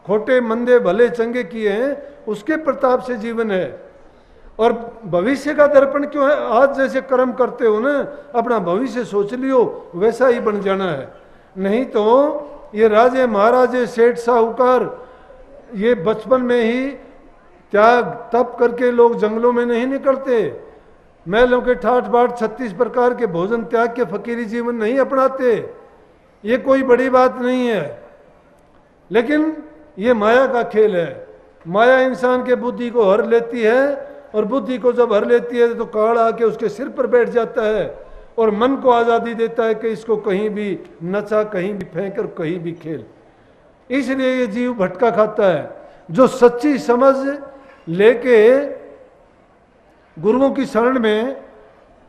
खोटे मंदे भले चंगे किए हैं उसके प्रताप से जीवन है, और भविष्य का दर्पण क्यों है? आज जैसे कर्म करते हो ना, अपना भविष्य सोच लियो, वैसा ही बन जाना है। नहीं तो ये राजे महाराजे सेठ साहूकार ये बचपन में ही त्याग तप करके लोग जंगलों में नहीं निकलते, महलों के ठाठ बाट 36 प्रकार के भोजन त्याग के फकीरी जीवन नहीं अपनाते। ये कोई बड़ी बात नहीं है, लेकिन ये माया का खेल है। माया इंसान के बुद्धि को हर लेती है, और बुद्धि को जब हर लेती है तो काल आके उसके सिर पर बैठ जाता है और मन को आज़ादी देता है कि इसको कहीं भी नचा, कहीं भी फेंक और कहीं भी खेल। इसलिए ये जीव भटका खाता है। जो सच्ची समझ लेके गुरुओं की शरण में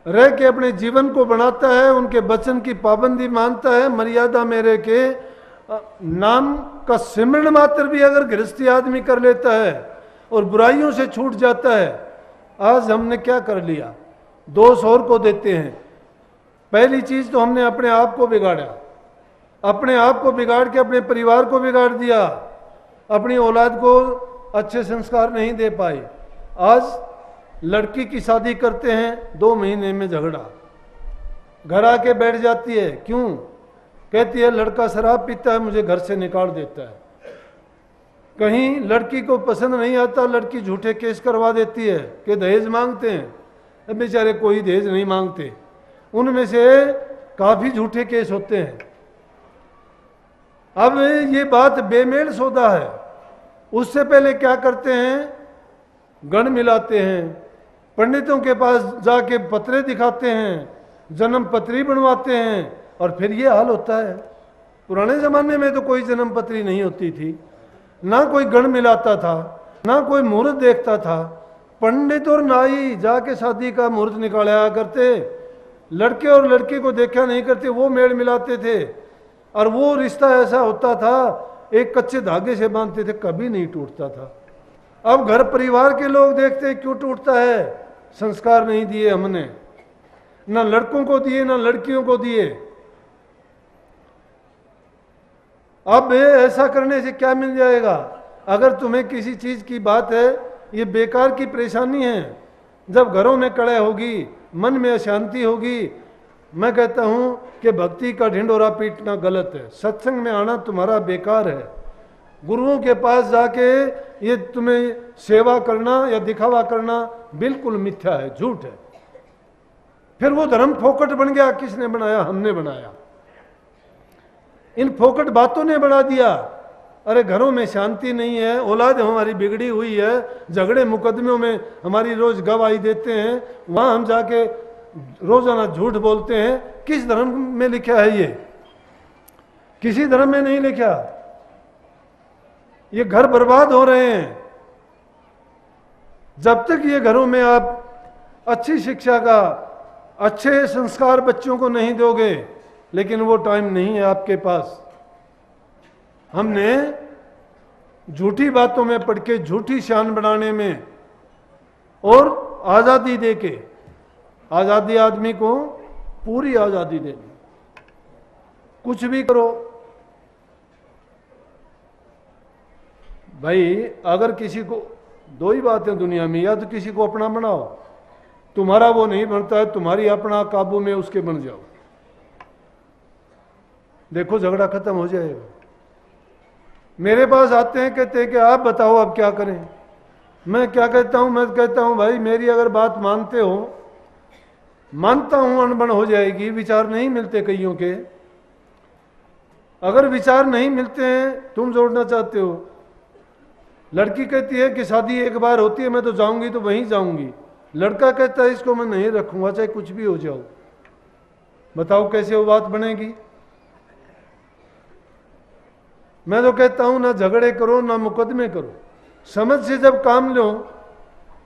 रह के अपने जीवन को बनाता है, उनके वचन की पाबंदी मानता है, मर्यादा में रह के नाम का सिमरण मात्र भी अगर गृहस्थी आदमी कर लेता है और बुराइयों से छूट जाता है। आज हमने क्या कर लिया? दोष और को देते हैं। पहली चीज तो हमने अपने आप को बिगाड़ा, अपने आप को बिगाड़ के अपने परिवार को बिगाड़ दिया, अपनी औलाद को अच्छे संस्कार नहीं दे पाए। आज लड़की की शादी करते हैं, 2 महीने में झगड़ा, घर आके बैठ जाती है। क्यों? कहती है लड़का शराब पीता है, मुझे घर से निकाल देता है। कहीं लड़की को पसंद नहीं आता, लड़की झूठे केस करवा देती है कि दहेज मांगते हैं। अब बेचारे कोई दहेज नहीं मांगते, उनमें से काफी झूठे केस होते हैं। अब ये बात बेमेल सौदा है। उससे पहले क्या करते हैं? गण मिलाते हैं, पंडितों के पास जाके पत्रे दिखाते हैं, जन्म पत्री बनवाते हैं, और फिर ये हाल होता है। पुराने जमाने में तो कोई जन्म पत्री नहीं होती थी, ना कोई गण मिलाता था, ना कोई मुहूर्त देखता था। पंडित और नाई जाके शादी का मुहूर्त निकाला करते, लड़के और लड़की को देखा नहीं करते, वो मेल मिलाते थे। और वो रिश्ता ऐसा होता था, एक कच्चे धागे से बांधते थे, कभी नहीं टूटता था। अब घर परिवार के लोग देखते हैं क्यों टूटता है? संस्कार नहीं दिए हमने, ना लड़कों को दिए ना लड़कियों को दिए। अब ऐसा करने से क्या मिल जाएगा? अगर तुम्हें किसी चीज की बात है, ये बेकार की परेशानी है। जब घरों में कलह होगी, मन में अशांति होगी, मैं कहता हूं कि भक्ति का ढिंढोरा पीटना गलत है। सत्संग में आना तुम्हारा बेकार है। गुरुओं के पास जाके ये तुम्हें सेवा करना या दिखावा करना बिल्कुल मिथ्या है, झूठ है। फिर वो धर्म फोकट बन गया। किसने बनाया? हमने बनाया। इन फोकट बातों ने बना दिया। अरे घरों में शांति नहीं है, औलाद हमारी बिगड़ी हुई है, झगड़े मुकदमों में हमारी रोज गवाही देते हैं, वहां हम जाके रोजाना झूठ बोलते हैं। किस धर्म में लिखा है ये? किसी धर्म में नहीं लिखा। ये घर बर्बाद हो रहे हैं। जब तक ये घरों में आप अच्छी शिक्षा का, अच्छे संस्कार बच्चों को नहीं दोगे, लेकिन वो टाइम नहीं है आपके पास। हमने झूठी बातों में पढ़ के झूठी शान बनाने में और आज़ादी दे के, आज़ादी आदमी को पूरी आज़ादी देनी, कुछ भी करो भाई। अगर किसी को, दो ही बात है दुनिया में, या तो किसी को अपना बनाओ, तुम्हारा वो नहीं बनता है, तुम्हारी अपना काबू में उसके बन जाओ, देखो झगड़ा खत्म हो जाएगा। मेरे पास आते हैं, कहते हैं कि आप बताओ अब क्या करें। मैं क्या कहता हूं? मैं कहता हूं भाई मेरी अगर बात मानते हो, मानता हूं अनबन हो जाएगी, विचार नहीं मिलते कईयों के। अगर विचार नहीं मिलते हैं, तुम जोड़ना चाहते हो। लड़की कहती है कि शादी एक बार होती है, मैं तो जाऊंगी तो वहीं जाऊंगी। लड़का कहता है इसको मैं नहीं रखूंगा चाहे कुछ भी हो जाओ। बताओ कैसे वो बात बनेगी? मैं तो कहता हूं ना झगड़े करो ना मुकदमे करो, समझ से जब काम लो,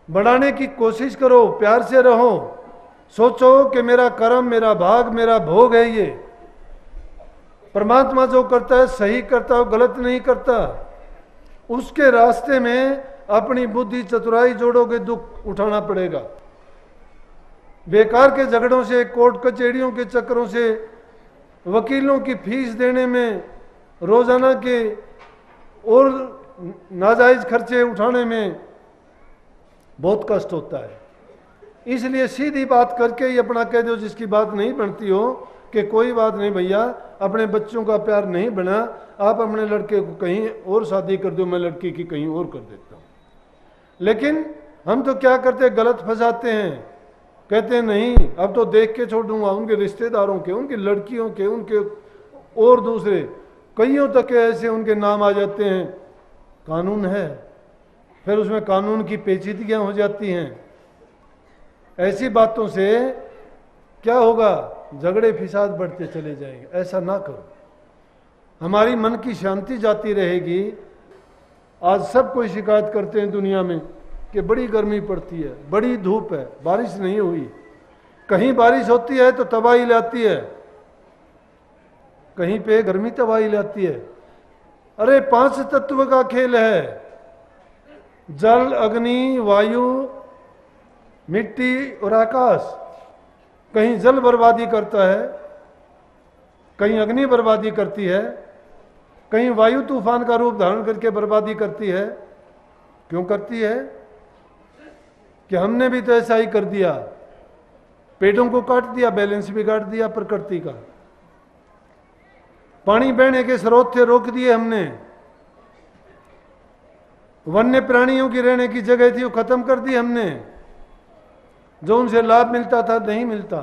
बढ़ाने की कोशिश करो, प्यार से रहो, सोचो कि मेरा कर्म, मेरा भाग, मेरा भोग है ये। परमात्मा जो करता है सही करता है, गलत नहीं करता। उसके रास्ते में अपनी बुद्धि चतुराई जोड़ोगे, दुख उठाना पड़ेगा। बेकार के झगड़ों से, कोर्ट कचहरियों के चक्करों से, वकीलों की फीस देने में, रोजाना के और नाजायज खर्चे उठाने में बहुत कष्ट होता है। इसलिए सीधी बात करके ही अपना कह दो, जिसकी बात नहीं बनती हो, कि कोई बात नहीं भैया, अपने बच्चों का प्यार नहीं बना, आप अपने लड़के को कहीं और शादी कर दो, मैं लड़की की कहीं और कर देता हूं। लेकिन हम तो क्या करते, गलत फंसाते हैं। कहते हैं नहीं अब तो देख के छोड़ूंगा, उनके रिश्तेदारों के, उनकी लड़कियों के, उनके और दूसरे कईयों तक ऐसे उनके नाम आ जाते हैं। कानून है, फिर उसमें कानून की पेचीदगियां हो जाती हैं। ऐसी बातों से क्या होगा? झगड़े फिसाद बढ़ते चले जाएंगे। ऐसा ना करो, हमारी मन की शांति जाती रहेगी। आज सब कोई शिकायत करते हैं दुनिया में कि बड़ी गर्मी पड़ती है, बड़ी धूप है, बारिश नहीं हुई। कहीं बारिश होती है तो तबाही लाती है, कहीं पे गर्मी तबाही लाती है। अरे 5 तत्व का खेल है, जल, अग्नि, वायु, मिट्टी और आकाश। कहीं जल बर्बादी करता है, कहीं अग्नि बर्बादी करती है, कहीं वायु तूफान का रूप धारण करके बर्बादी करती है। क्यों करती है? कि हमने भी तो ऐसा ही कर दिया, पेड़ों को काट दिया, बैलेंस बिगाड़ दिया प्रकृति का। पानी बहने के स्रोत थे, रोक दिए हमने। वन्य प्राणियों की रहने की जगह थी, वो खत्म कर दी हमने। जो उनसे लाभ मिलता था नहीं मिलता।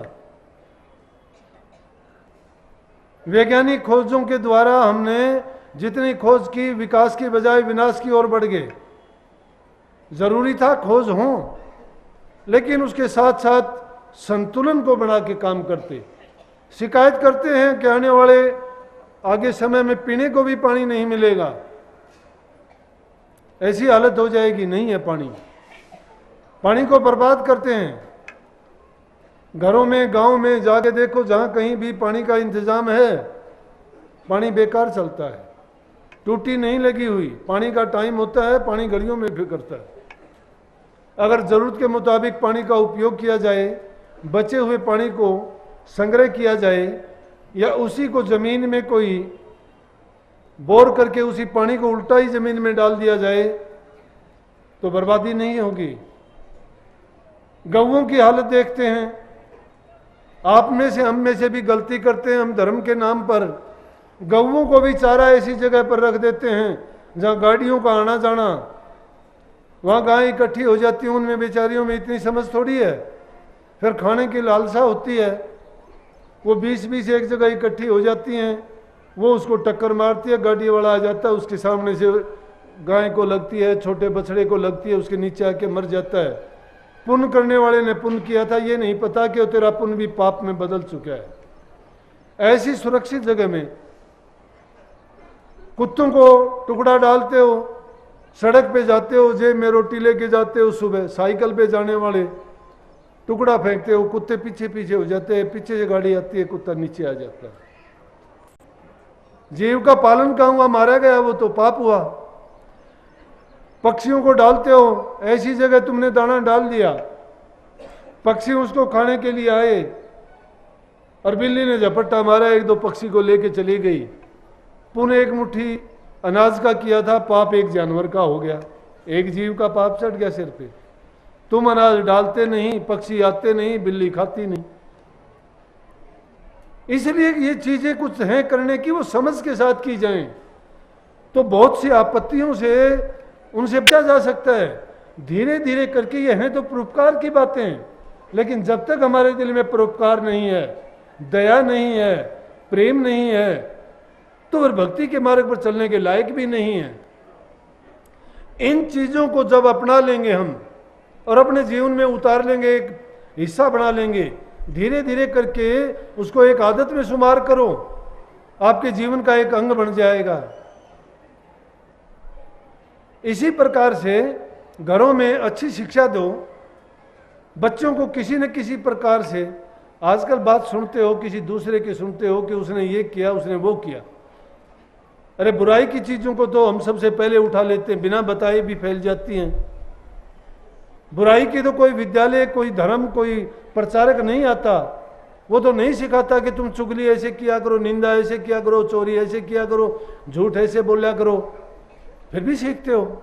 वैज्ञानिक खोजों के द्वारा हमने जितनी खोज की, विकास की बजाय विनाश की ओर बढ़ गए। जरूरी था खोज हो, लेकिन उसके साथ साथ संतुलन को बना के काम करते। शिकायत करते हैं कि आने वाले आगे समय में पीने को भी पानी नहीं मिलेगा, ऐसी हालत हो जाएगी। नहीं है पानी, पानी को बर्बाद करते हैं। घरों में, गांव में जाके देखो, जहां कहीं भी पानी का इंतजाम है, पानी बेकार चलता है, टूटी नहीं लगी हुई। पानी का टाइम होता है, पानी गलियों में भी करता है। अगर जरूरत के मुताबिक पानी का उपयोग किया जाए, बचे हुए पानी को संग्रह किया जाए, या उसी को जमीन में कोई बोर करके उसी पानी को उल्टा ही जमीन में डाल दिया जाए तो बर्बादी नहीं होगी। गौओं की हालत देखते हैं। आप में से हम में से भी गलती करते हैं। हम धर्म के नाम पर गौओं को भी चारा ऐसी जगह पर रख देते हैं जहां गाड़ियों का आना जाना, वहां गाय इकट्ठी हो जाती हैं। उनमें बेचारियों में इतनी समझ थोड़ी है, फिर खाने की लालसा होती है। वो 20-20 एक जगह इकट्ठी हो जाती हैं, वो उसको टक्कर मारती है, गाड़ी वाला आ जाता है, उसके सामने से गाय को लगती है, छोटे बछड़े को लगती है, उसके नीचे आके मर जाता है। पुण्य करने वाले ने पुण्य किया था, ये नहीं पता कि वो तेरा पुण्य भी पाप में बदल चुका है। ऐसी सुरक्षित जगह में कुत्तों को टुकड़ा डालते हो, सड़क पे जाते हो, जेब में रोटी लेके जाते हो, सुबह साइकिल पे जाने वाले टुकड़ा फेंकते हो, कुत्ते पीछे पीछे हो जाते हैं, पीछे से गाड़ी आती है, कुत्ता नीचे आ जाता है। जीव का पालन कहाँ हुआ, मारा गया, वो तो पाप हुआ। पक्षियों को डालते हो, ऐसी जगह तुमने दाना डाल दिया, पक्षी उसको खाने के लिए आए और बिल्ली ने झपट्टा मारा, 1-2 पक्षी को लेके चली गई। पुण्य एक मुट्ठी अनाज का किया था, पाप एक जानवर का हो गया, एक जीव का पाप चढ़ गया सिर पे। तुम अनाज डालते नहीं, पक्षी आते नहीं, बिल्ली खाती नहीं। इसलिए ये चीजें कुछ हैं करने की, वो समझ के साथ की जाएं तो बहुत सी आपत्तियों से उनसे बचा जा सकता है। धीरे धीरे करके ये हैं तो परोपकार की बातें, लेकिन जब तक हमारे दिल में परोपकार नहीं है, दया नहीं है, प्रेम नहीं है, तो फिर भक्ति के मार्ग पर चलने के लायक भी नहीं है। इन चीजों को जब अपना लेंगे हम और अपने जीवन में उतार लेंगे, एक हिस्सा बना लेंगे, धीरे धीरे करके उसको एक आदत में शुमार करो, आपके जीवन का एक अंग बन जाएगा। इसी प्रकार से घरों में अच्छी शिक्षा दो, बच्चों को किसी न किसी प्रकार से। आजकल बात सुनते हो, किसी दूसरे की सुनते हो कि उसने ये किया, उसने वो किया। अरे बुराई की चीजों को तो हम सबसे पहले उठा लेते हैं, बिना बताए भी फैल जाती हैं। बुराई की तो कोई विद्यालय, कोई धर्म, कोई प्रचारक नहीं आता, वो तो नहीं सिखाता कि तुम चुगली ऐसे किया करो, निंदा ऐसे किया करो, चोरी ऐसे किया करो, झूठ ऐसे बोला करो, फिर भी सीखते हो।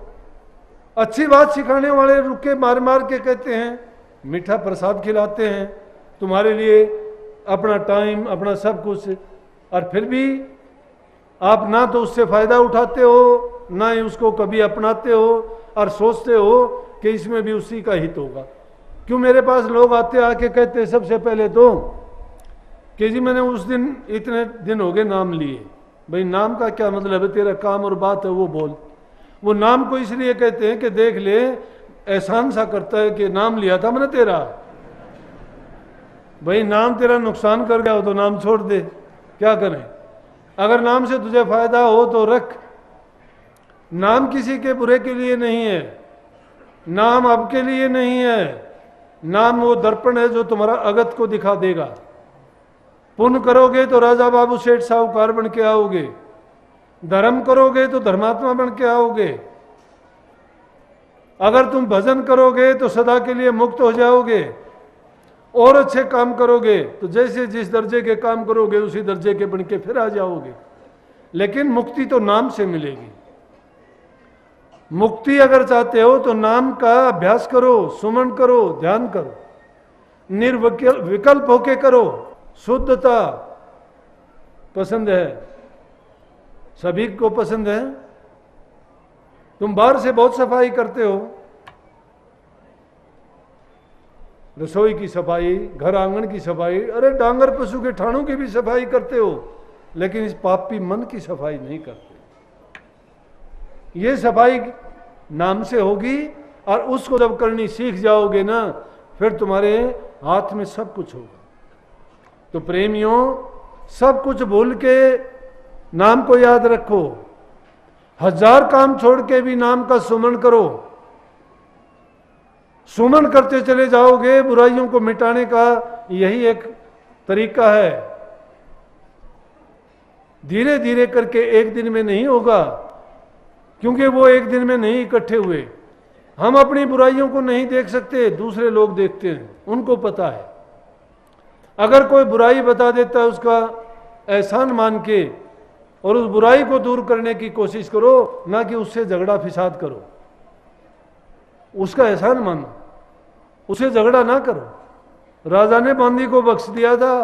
अच्छी बात सिखाने वाले रुके मार मार के कहते हैं, मीठा प्रसाद खिलाते हैं, तुम्हारे लिए अपना टाइम, अपना सब कुछ, और फिर भी आप ना तो उससे फायदा उठाते हो, ना ही उसको कभी अपनाते हो और सोचते हो कि इसमें भी उसी का हित होगा। क्यों मेरे पास लोग आते आके कहते हैं सबसे पहले तो कि जी मैंने उस दिन इतने दिन हो गए नाम लिए। भाई नाम का क्या मतलब है, तेरा काम और बात है वो बोल। वो नाम को इसलिए कहते हैं कि देख ले, एहसान सा करता है कि नाम लिया था मैंने तेरा। भाई नाम तेरा नुकसान कर गया हो तो नाम छोड़ दे, क्या करें। अगर नाम से तुझे फायदा हो तो रख। नाम किसी के बुरे के लिए नहीं है, नाम आपके लिए नहीं है। नाम वो दर्पण है जो तुम्हारा अगत को दिखा देगा। पुण्य करोगे तो राजा बाबू सेठ साहूकार बन के आओगे, धर्म करोगे तो धर्मात्मा बन के आओगे। अगर तुम भजन करोगे तो सदा के लिए मुक्त हो जाओगे, और अच्छे काम करोगे तो जैसे जिस दर्जे के काम करोगे उसी दर्जे के बन के फिर आ जाओगे। लेकिन मुक्ति तो नाम से मिलेगी। मुक्ति अगर चाहते हो तो नाम का अभ्यास करो, सुमन करो, ध्यान करो, निर्विकल्प होके करो। शुद्धता पसंद है, सभी को पसंद है। तुम बाहर से बहुत सफाई करते हो, रसोई की सफाई, घर आंगन की सफाई, अरे डांगर पशु के ठाणों की भी सफाई करते हो, लेकिन इस पापी मन की सफाई नहीं करते। ये सफाई नाम से होगी, और उसको जब करनी सीख जाओगे ना, फिर तुम्हारे हाथ में सब कुछ होगा। तो प्रेमियों, सब कुछ भूल के नाम को याद रखो। 1000 काम छोड़ के भी नाम का सुमन करो। सुमन करते चले जाओगे, बुराइयों को मिटाने का यही एक तरीका है। धीरे धीरे करके एक दिन में नहीं होगा, क्योंकि वो एक दिन में नहीं इकट्ठे हुए। हम अपनी बुराइयों को नहीं देख सकते, दूसरे लोग देखते हैं, उनको पता है। अगर कोई बुराई बता देता है उसका एहसान मान के, और उस बुराई को दूर करने की कोशिश करो, ना कि उससे झगड़ा फिसाद करो, उसका एहसान मानो, उसे झगड़ा ना करो। राजा ने बांदी को बख्श दिया था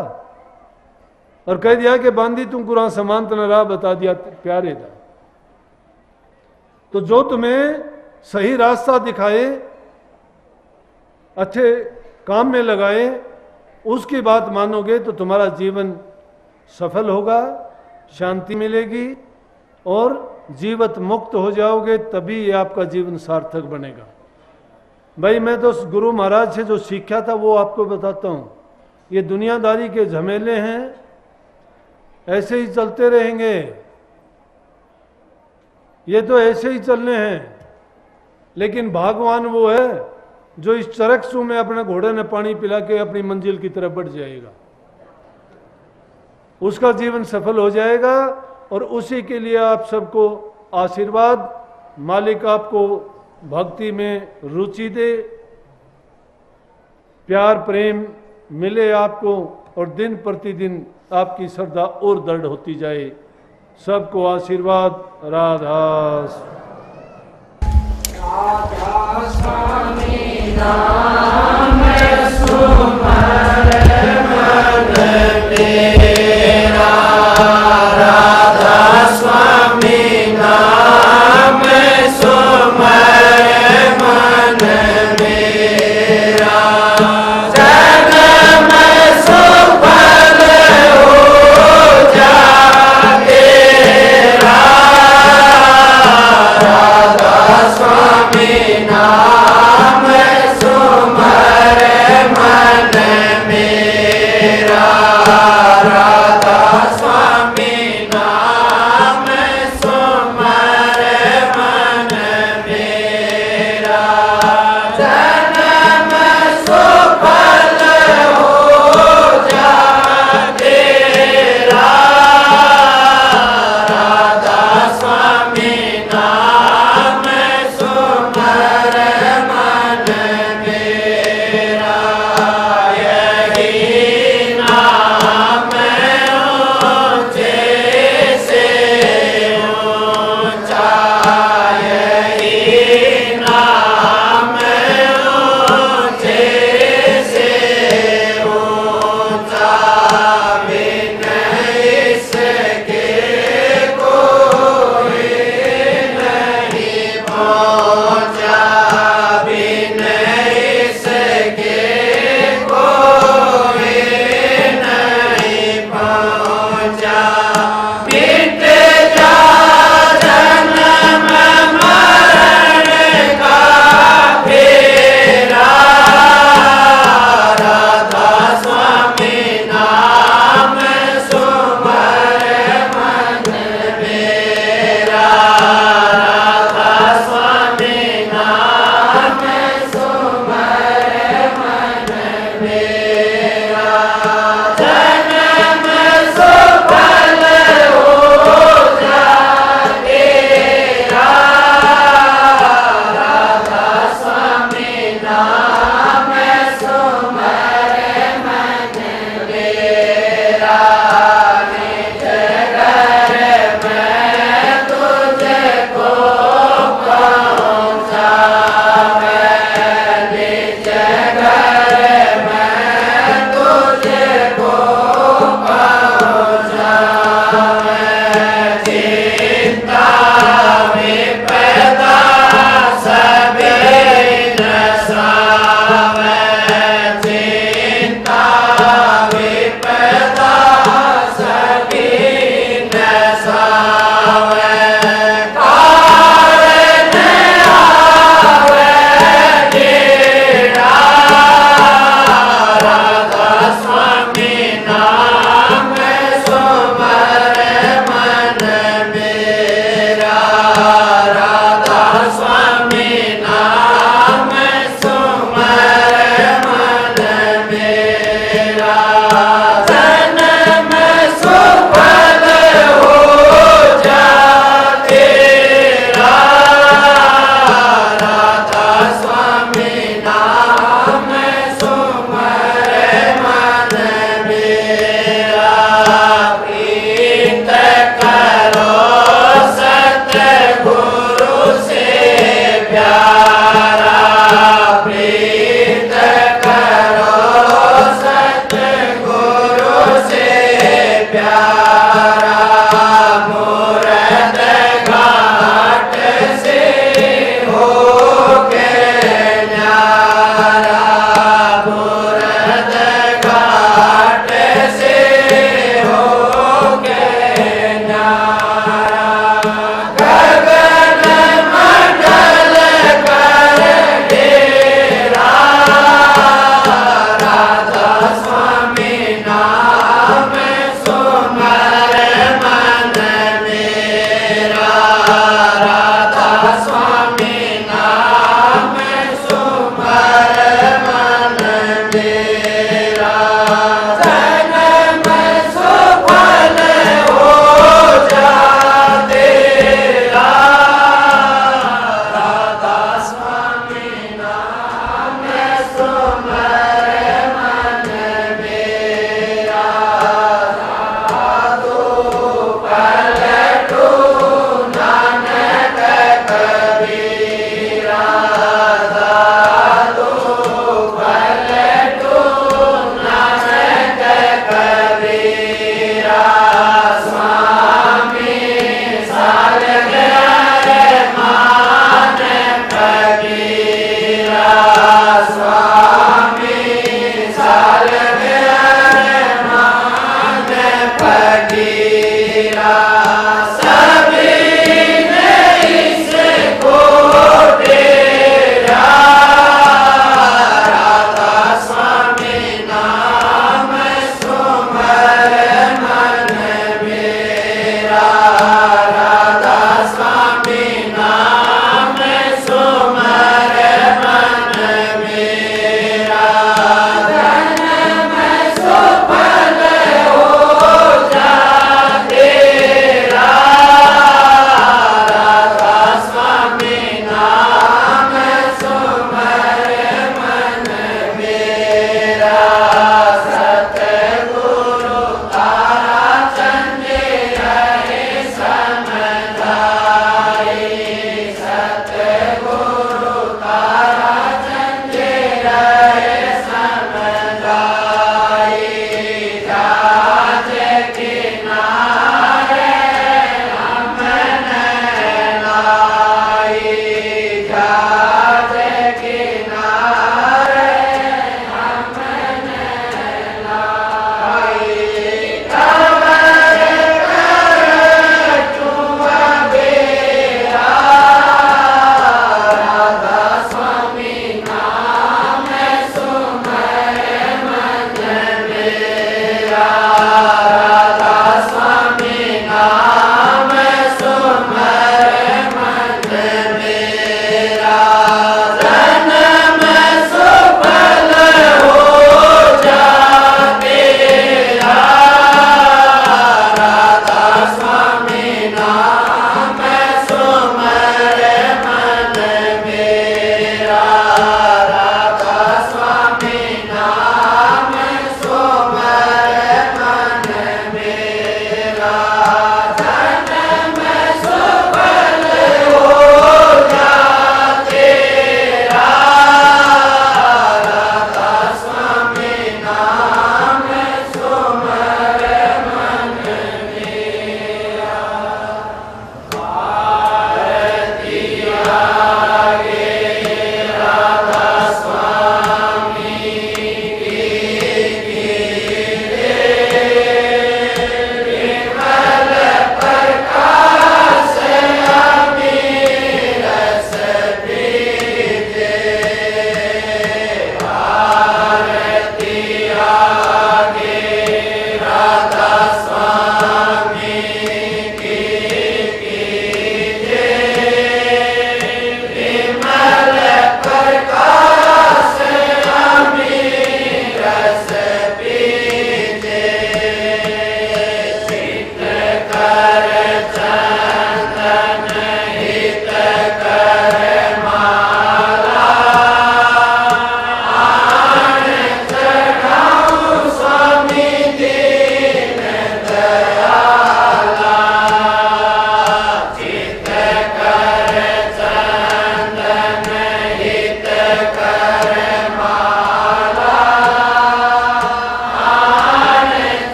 और कह दिया कि बांदी तुम कुरान समांत न राह बता दिया प्यारे था। तो जो तुम्हें सही रास्ता दिखाए, अच्छे काम में लगाए, उसकी बात मानोगे तो तुम्हारा जीवन सफल होगा, शांति मिलेगी और जीवत मुक्त हो जाओगे, तभी ये आपका जीवन सार्थक बनेगा। भाई मैं तो गुरु महाराज से जो सीखा था वो आपको बताता हूँ। ये दुनियादारी के झमेले हैं, ऐसे ही चलते रहेंगे, ये तो ऐसे ही चलने हैं। लेकिन भगवान वो है जो इस चरकसू में अपने घोड़े ने पानी पिला के अपनी मंजिल की तरफ बढ़ जाएगा, उसका जीवन सफल हो जाएगा। और उसी के लिए आप सबको आशीर्वाद, मालिक आपको भक्ति में रुचि दे, प्यार प्रेम मिले आपको और दिन प्रतिदिन आपकी श्रद्धा और दृढ़ होती जाए। सबको आशीर्वाद। राधा स्वामी नाम सुमर मन तेरा, राधा स्वामी नाम सुमर मन मेरा, जन्म सुफल हो जाए राधा स्वामी नाम सुमर मन मेरा, राधा मुरद घाट से होके न्यारा मुरद घाट से होके न्यारा गगन मंडल कर डेरा राधा स्वामी नाम सुमर मन मेरा राधा स्वामी नाम सुमर मन मेरा जन्म सुफल हो जा तेरा राधा स्वामी नाम सुमर मन मेरा साधु पलटू नानक कबीरा साधु पलटू नानक कबीरा स्वामी सालग्राम मान कबीरा स्वामी सालग्राम मान कबीरा